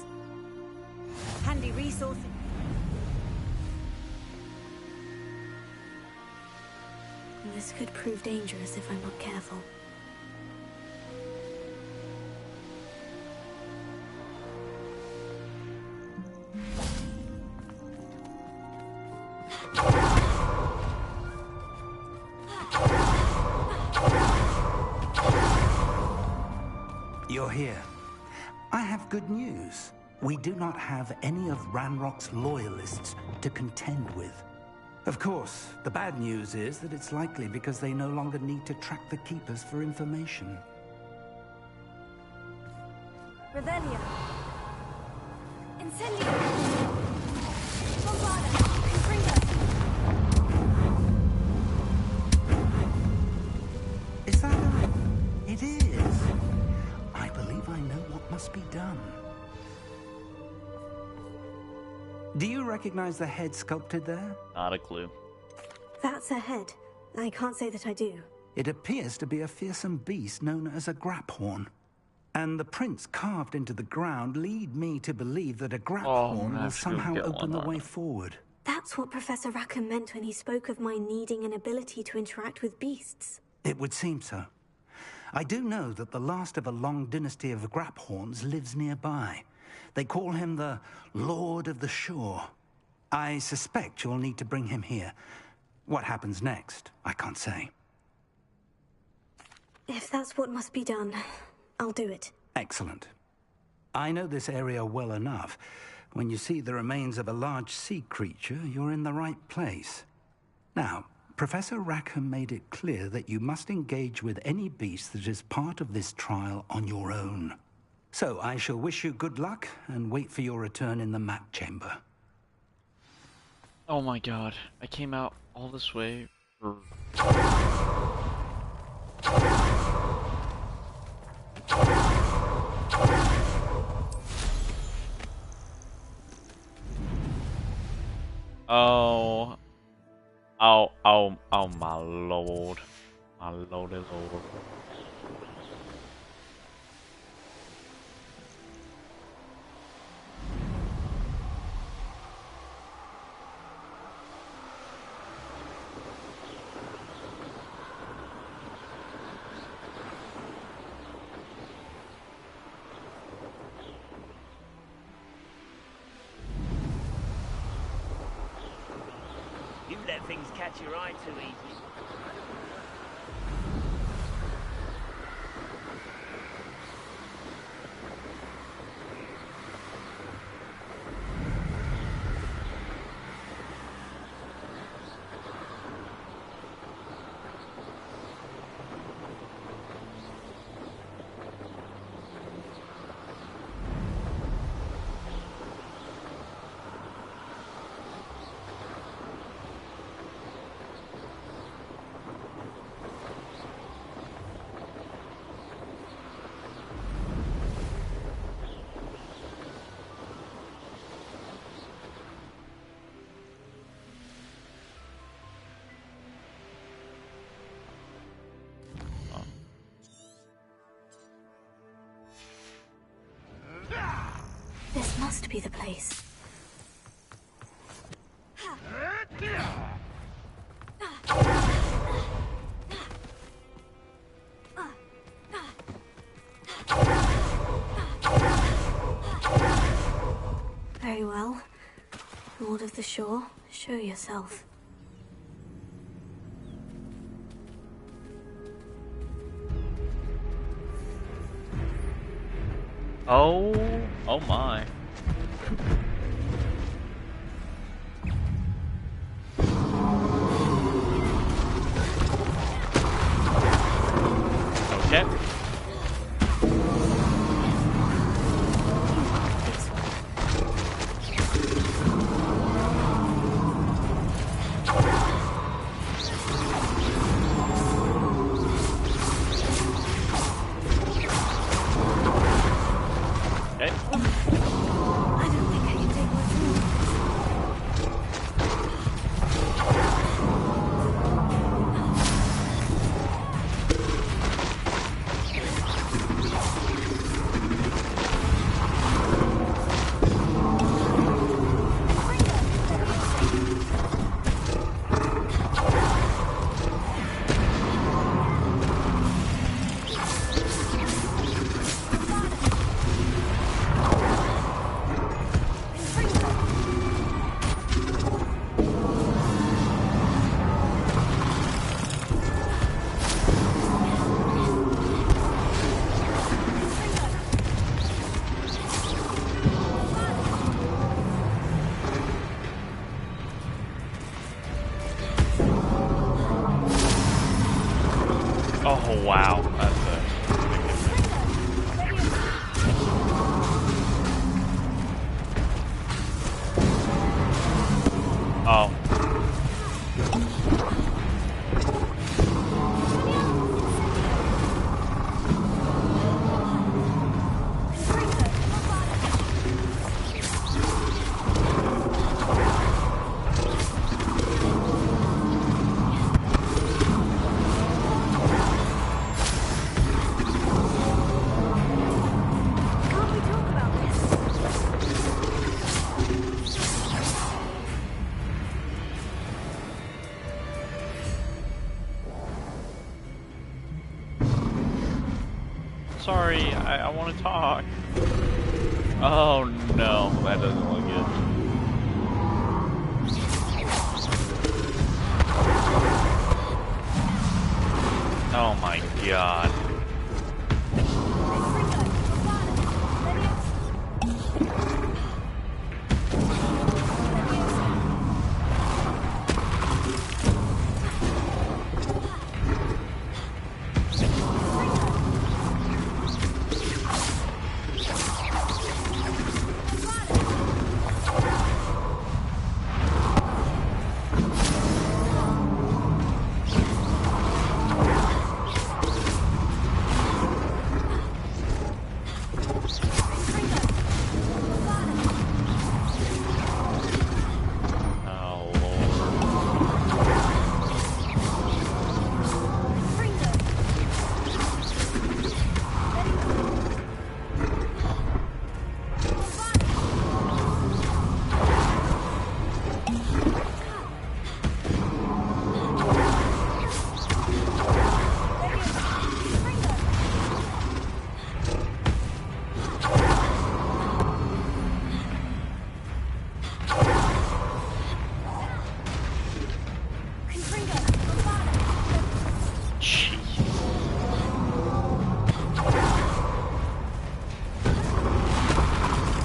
Handy resource. This could prove dangerous if I'm not careful. You're here. I have good news. We do not have any of Ranrock's loyalists to contend with. Of course, the bad news is that it's likely because they no longer need to track the Keepers for information. Revelio. Incendio. Is that Do you recognize the head sculpted there? Not a clue. That's a head. I can't say that I do. It appears to be a fearsome beast known as a graphorn. And the prints carved into the ground lead me to believe that a graphorn will somehow open the way forward. That's what Professor Rackham meant when he spoke of my needing an ability to interact with beasts. It would seem so. I do know that the last of a long dynasty of graphorns lives nearby. They call him the Lord of the Shore. I suspect you'll need to bring him here. What happens next, I can't say. If that's what must be done, I'll do it. Excellent. I know this area well enough. When you see the remains of a large sea creature, you're in the right place. Now, Professor Rackham made it clear that you must engage with any beast that is part of this trial on your own. So I shall wish you good luck and wait for your return in the map chamber. Oh my god, I came out all this way for... Oh my lord. My lord is over. You let things catch your eye too easy. This must be the place. Very well. Lord of the Shore, show yourself. Oh my. Okay. Oh wow, that's Oh. sorry. I want to talk. Oh no, that doesn't look good. Oh my god.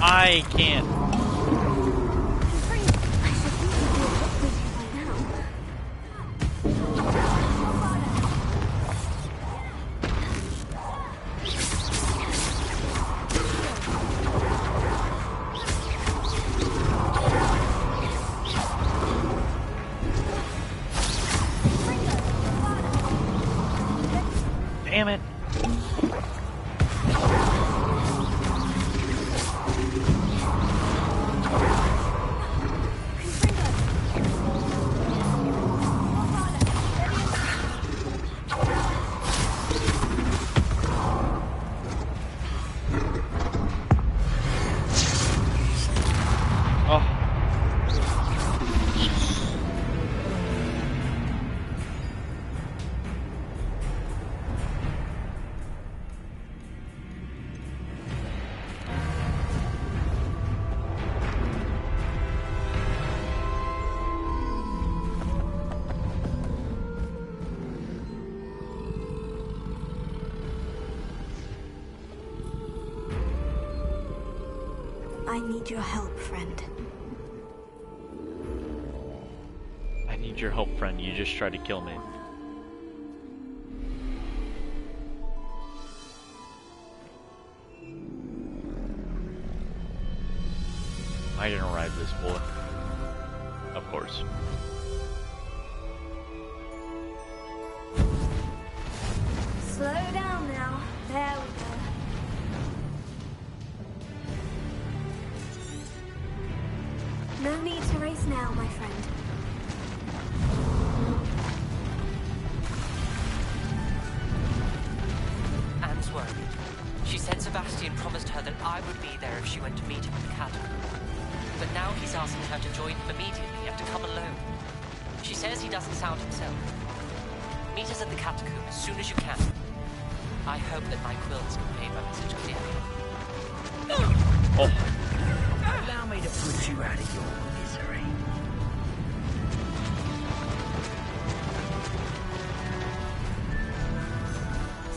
I can't. Damn it. I need your help, friend. I need your help, friend. You just tried to kill me. I didn't arrive this boy. Of course. Slow down now. There we go. No need to race now, my friend. Anne's worried. She said Sebastian promised her that I would be there if she went to meet him in the catacomb. But now he's asking her to join him immediately and to come alone. She says he doesn't sound himself. Meet us at the catacomb as soon as you can. I hope that my quills convey my message clearly. Oh. Allow me to put you out of your misery.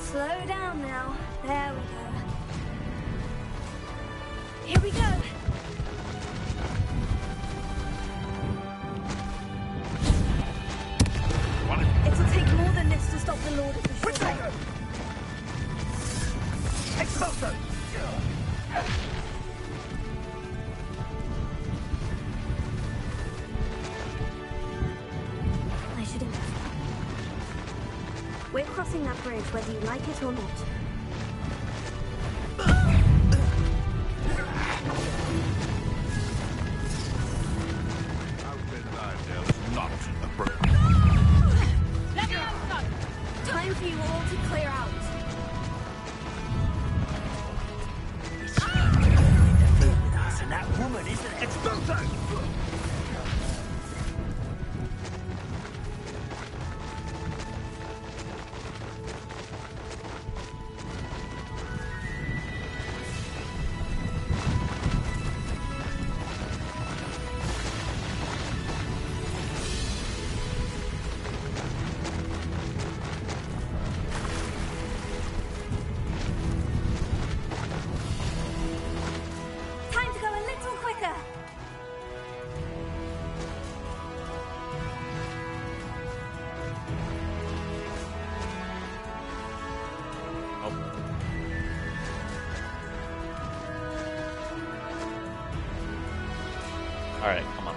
Slow down now. There we go. Here we go. It'll take more than this to stop the Lord of the Shore. Expulso! I should have. We're crossing that bridge whether you like it or not. Time for you all to clear out. And that woman isn't Expulso! Alright, come on.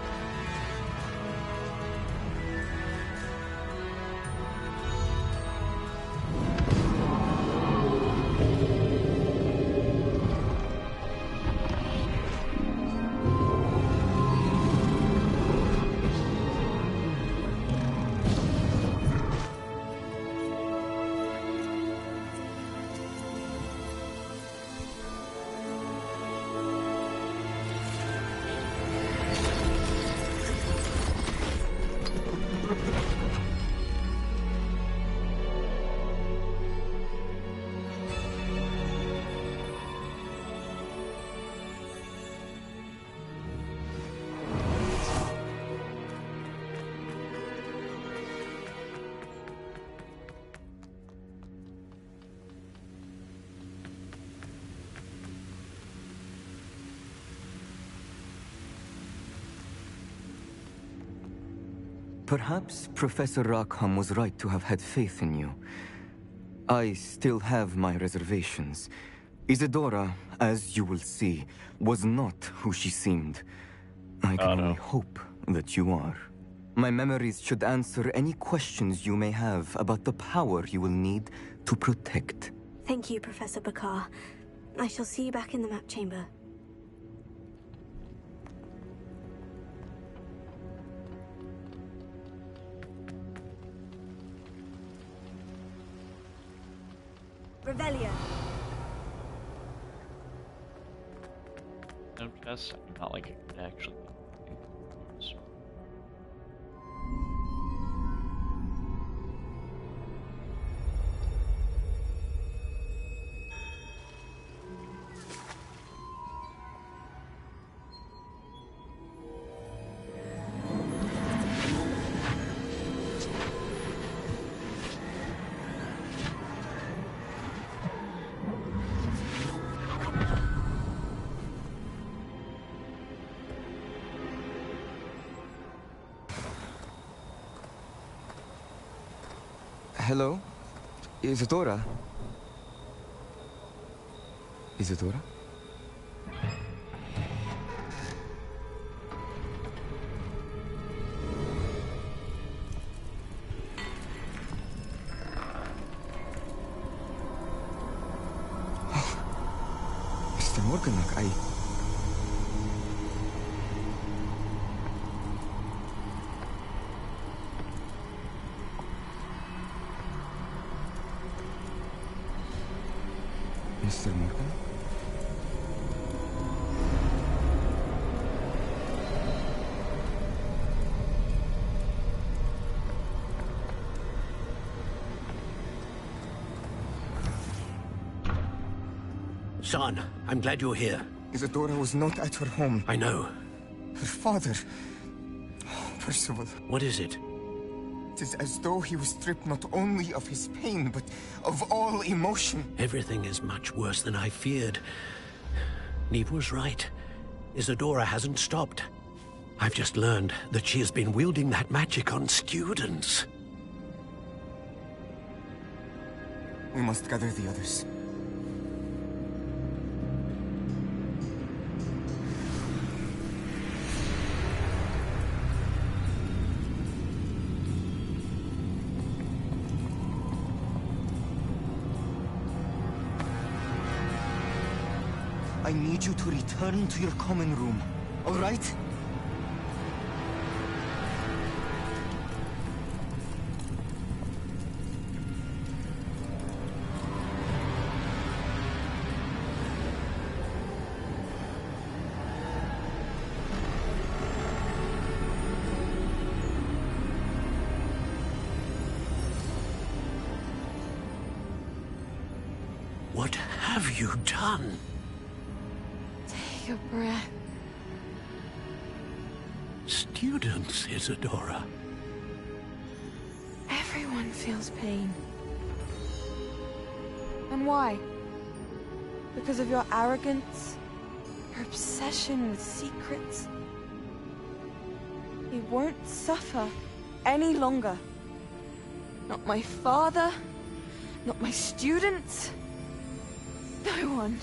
Perhaps Professor Rackham was right to have had faith in you. I still have my reservations. Isadora, as you will see, was not who she seemed. I can only hope that you are. My memories should answer any questions you may have about the power you will need to protect. Thank you, Professor Bakar. I shall see you back in the map chamber. Revelio. No, just not like it could actually. Hello? Isadora? Isadora? Mr. Morganak, Mr. Morgan? Son, I'm glad you're here. Isadora was not at her home. I know. Her father... Percival. What is it? It is as though he was stripped not only of his pain, but of all emotion. Everything is much worse than I feared. Neve was right. Isadora hasn't stopped. I've just learned that she has been wielding that magic on students. We must gather the others. I need you to return to your common room, all right? What have you done? Take a breath. Students, Isadora. Everyone feels pain. And why? Because of your arrogance? Your obsession with secrets? He won't suffer any longer. Not my father, not my students, no one.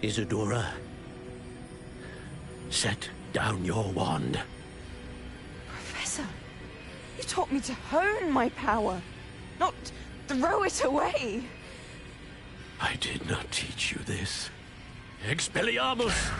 Isadora, Set down your wand. Professor, you taught me to hone my power, not throw it away. I did not teach you this. Expelliarmus!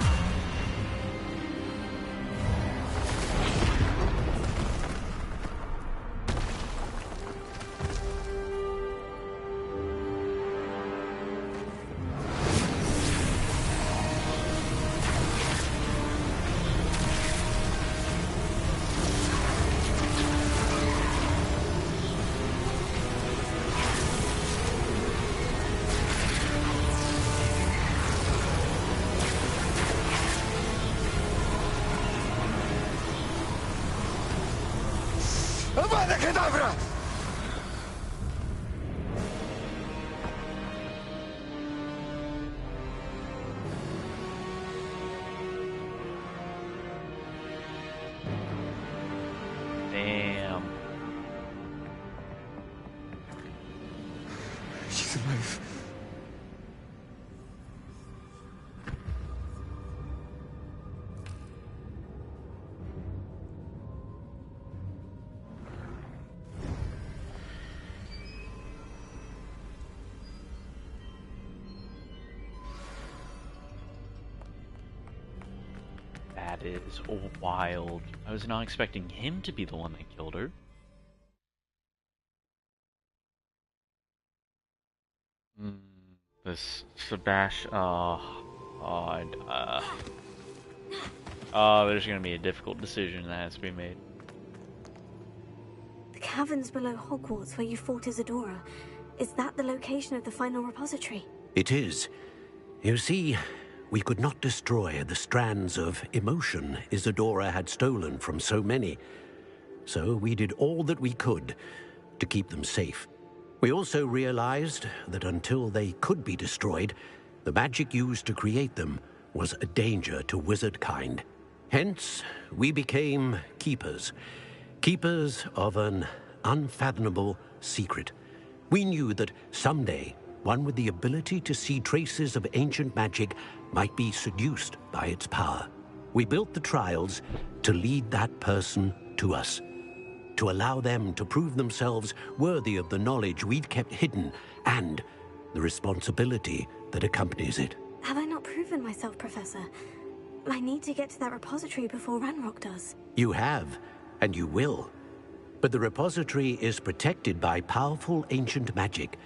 Avada Kedavra! Damn. She's alive. That is wild. I was not expecting him to be the one that killed her. This Sebastian. There's gonna be a difficult decision that has to be made. The caverns below Hogwarts where you fought Isadora. Is that the location of the final repository? It is. You see, we could not destroy the strands of emotion Isadora had stolen from so many. So we did all that we could to keep them safe. We also realized that until they could be destroyed, the magic used to create them was a danger to wizard kind. Hence, we became keepers. Keepers of an unfathomable secret. We knew that someday, one with the ability to see traces of ancient magic might be seduced by its power. We built the trials to lead that person to us, to allow them to prove themselves worthy of the knowledge we'd kept hidden and the responsibility that accompanies it. Have I not proven myself, Professor? I need to get to that repository before Ranrock does. You have, and you will. But the repository is protected by powerful ancient magic.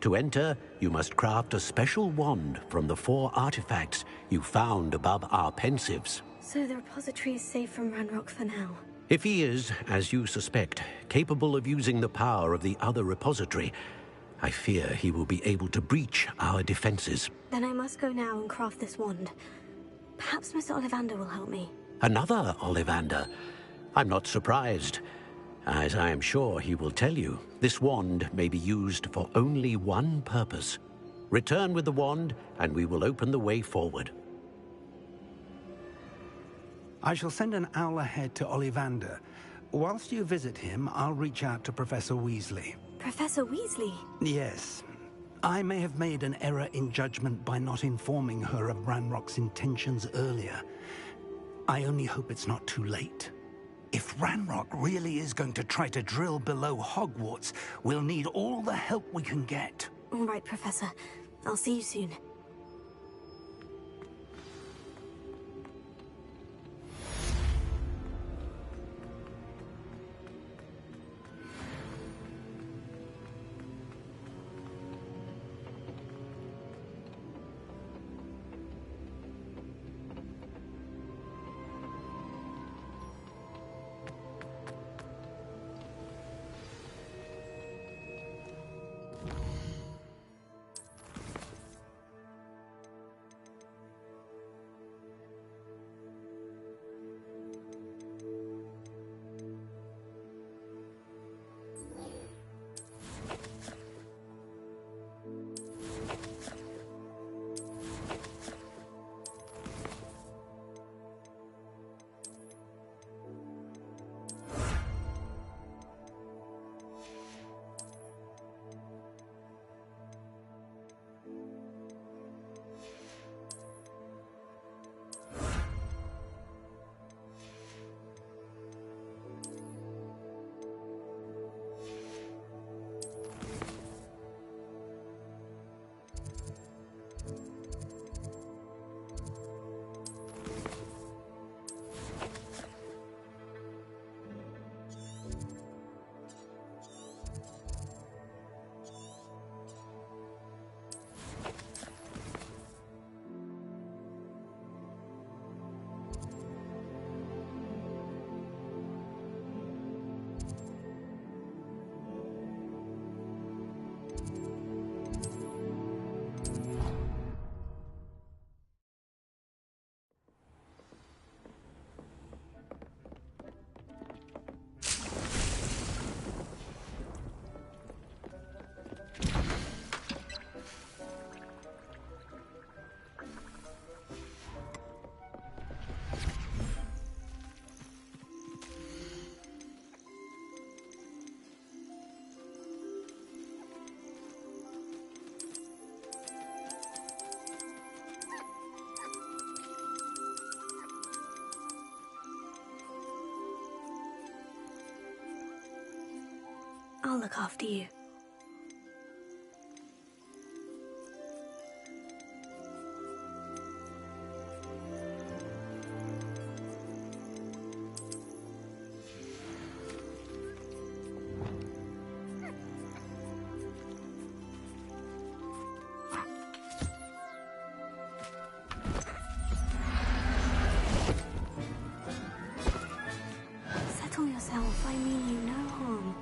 To enter, you must craft a special wand from the 4 artifacts you found above our pensives. So the repository is safe from Ranrock for now. If he is, as you suspect, capable of using the power of the other repository, I fear he will be able to breach our defenses. Then I must go now and craft this wand. Perhaps Mr. Ollivander will help me. Another Ollivander? I'm not surprised. As I am sure he will tell you, this wand may be used for only one purpose. Return with the wand, and we will open the way forward. I shall send an owl ahead to Ollivander. Whilst you visit him, I'll reach out to Professor Weasley. Professor Weasley? Yes. I may have made an error in judgment by not informing her of Ranrock's intentions earlier. I only hope it's not too late. If Ranrock really is going to try to drill below Hogwarts, we'll need all the help we can get. All right, Professor. I'll see you soon. I'll look after you. Settle yourself. I mean you no harm.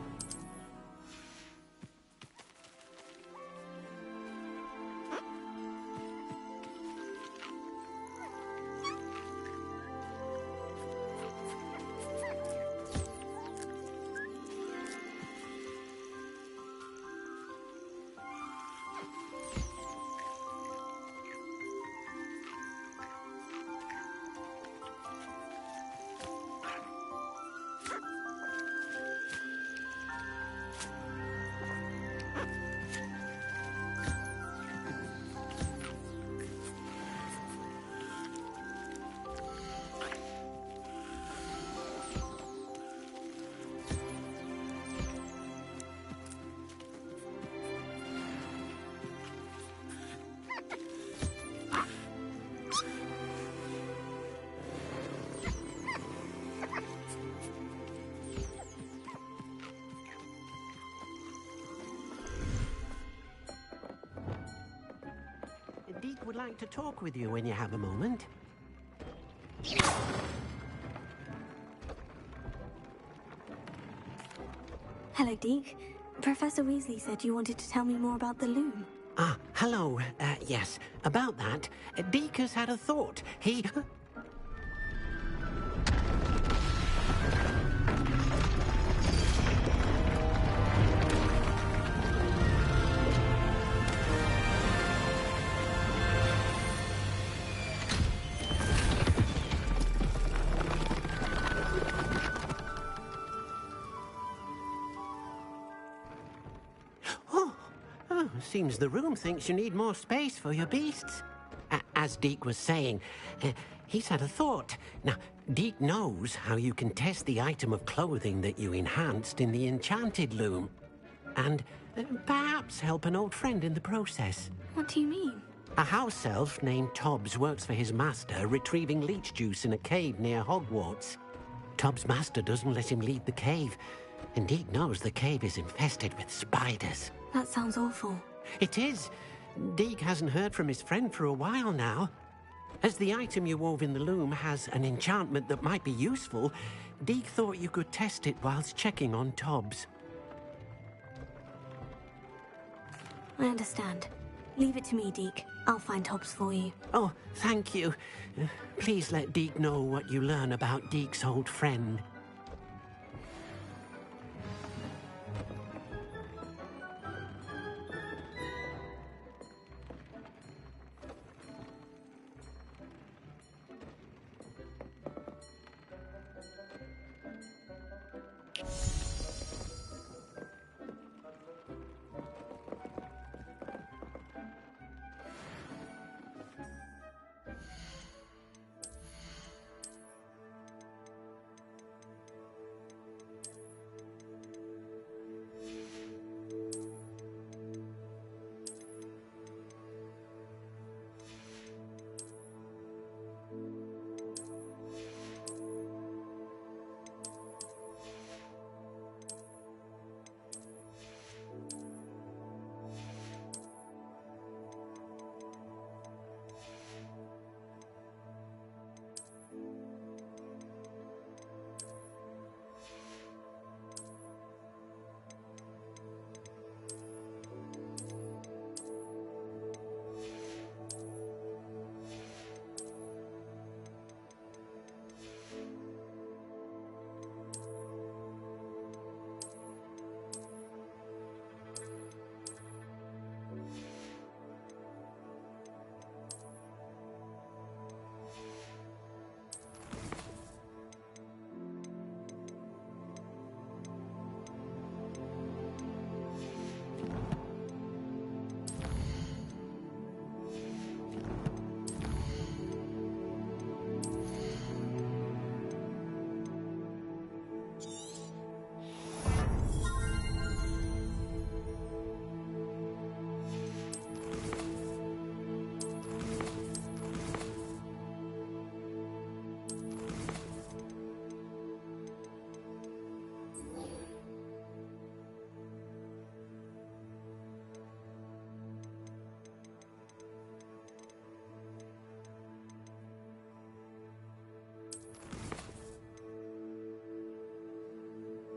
Deke would like to talk with you when you have a moment. Hello, Deke. Professor Weasley said you wanted to tell me more about the loom. Ah, hello. Yes, about that. Deke has had a thought. He... Seems the room thinks you need more space for your beasts. As Deke was saying, he's had a thought. Now, Deke knows how you can test the item of clothing that you enhanced in the enchanted loom. And perhaps help an old friend in the process. What do you mean? A house elf named Tobbs works for his master, retrieving leech juice in a cave near Hogwarts. Tobbs' master doesn't let him leave the cave, and Deke knows the cave is infested with spiders. That sounds awful. It is. Deke hasn't heard from his friend for a while now. As the item you wove in the loom has an enchantment that might be useful, Deke thought you could test it whilst checking on Tobbs. I understand. Leave it to me, Deke. I'll find Tobbs for you. Oh, thank you. Please let Deke know what you learn about Deke's old friend.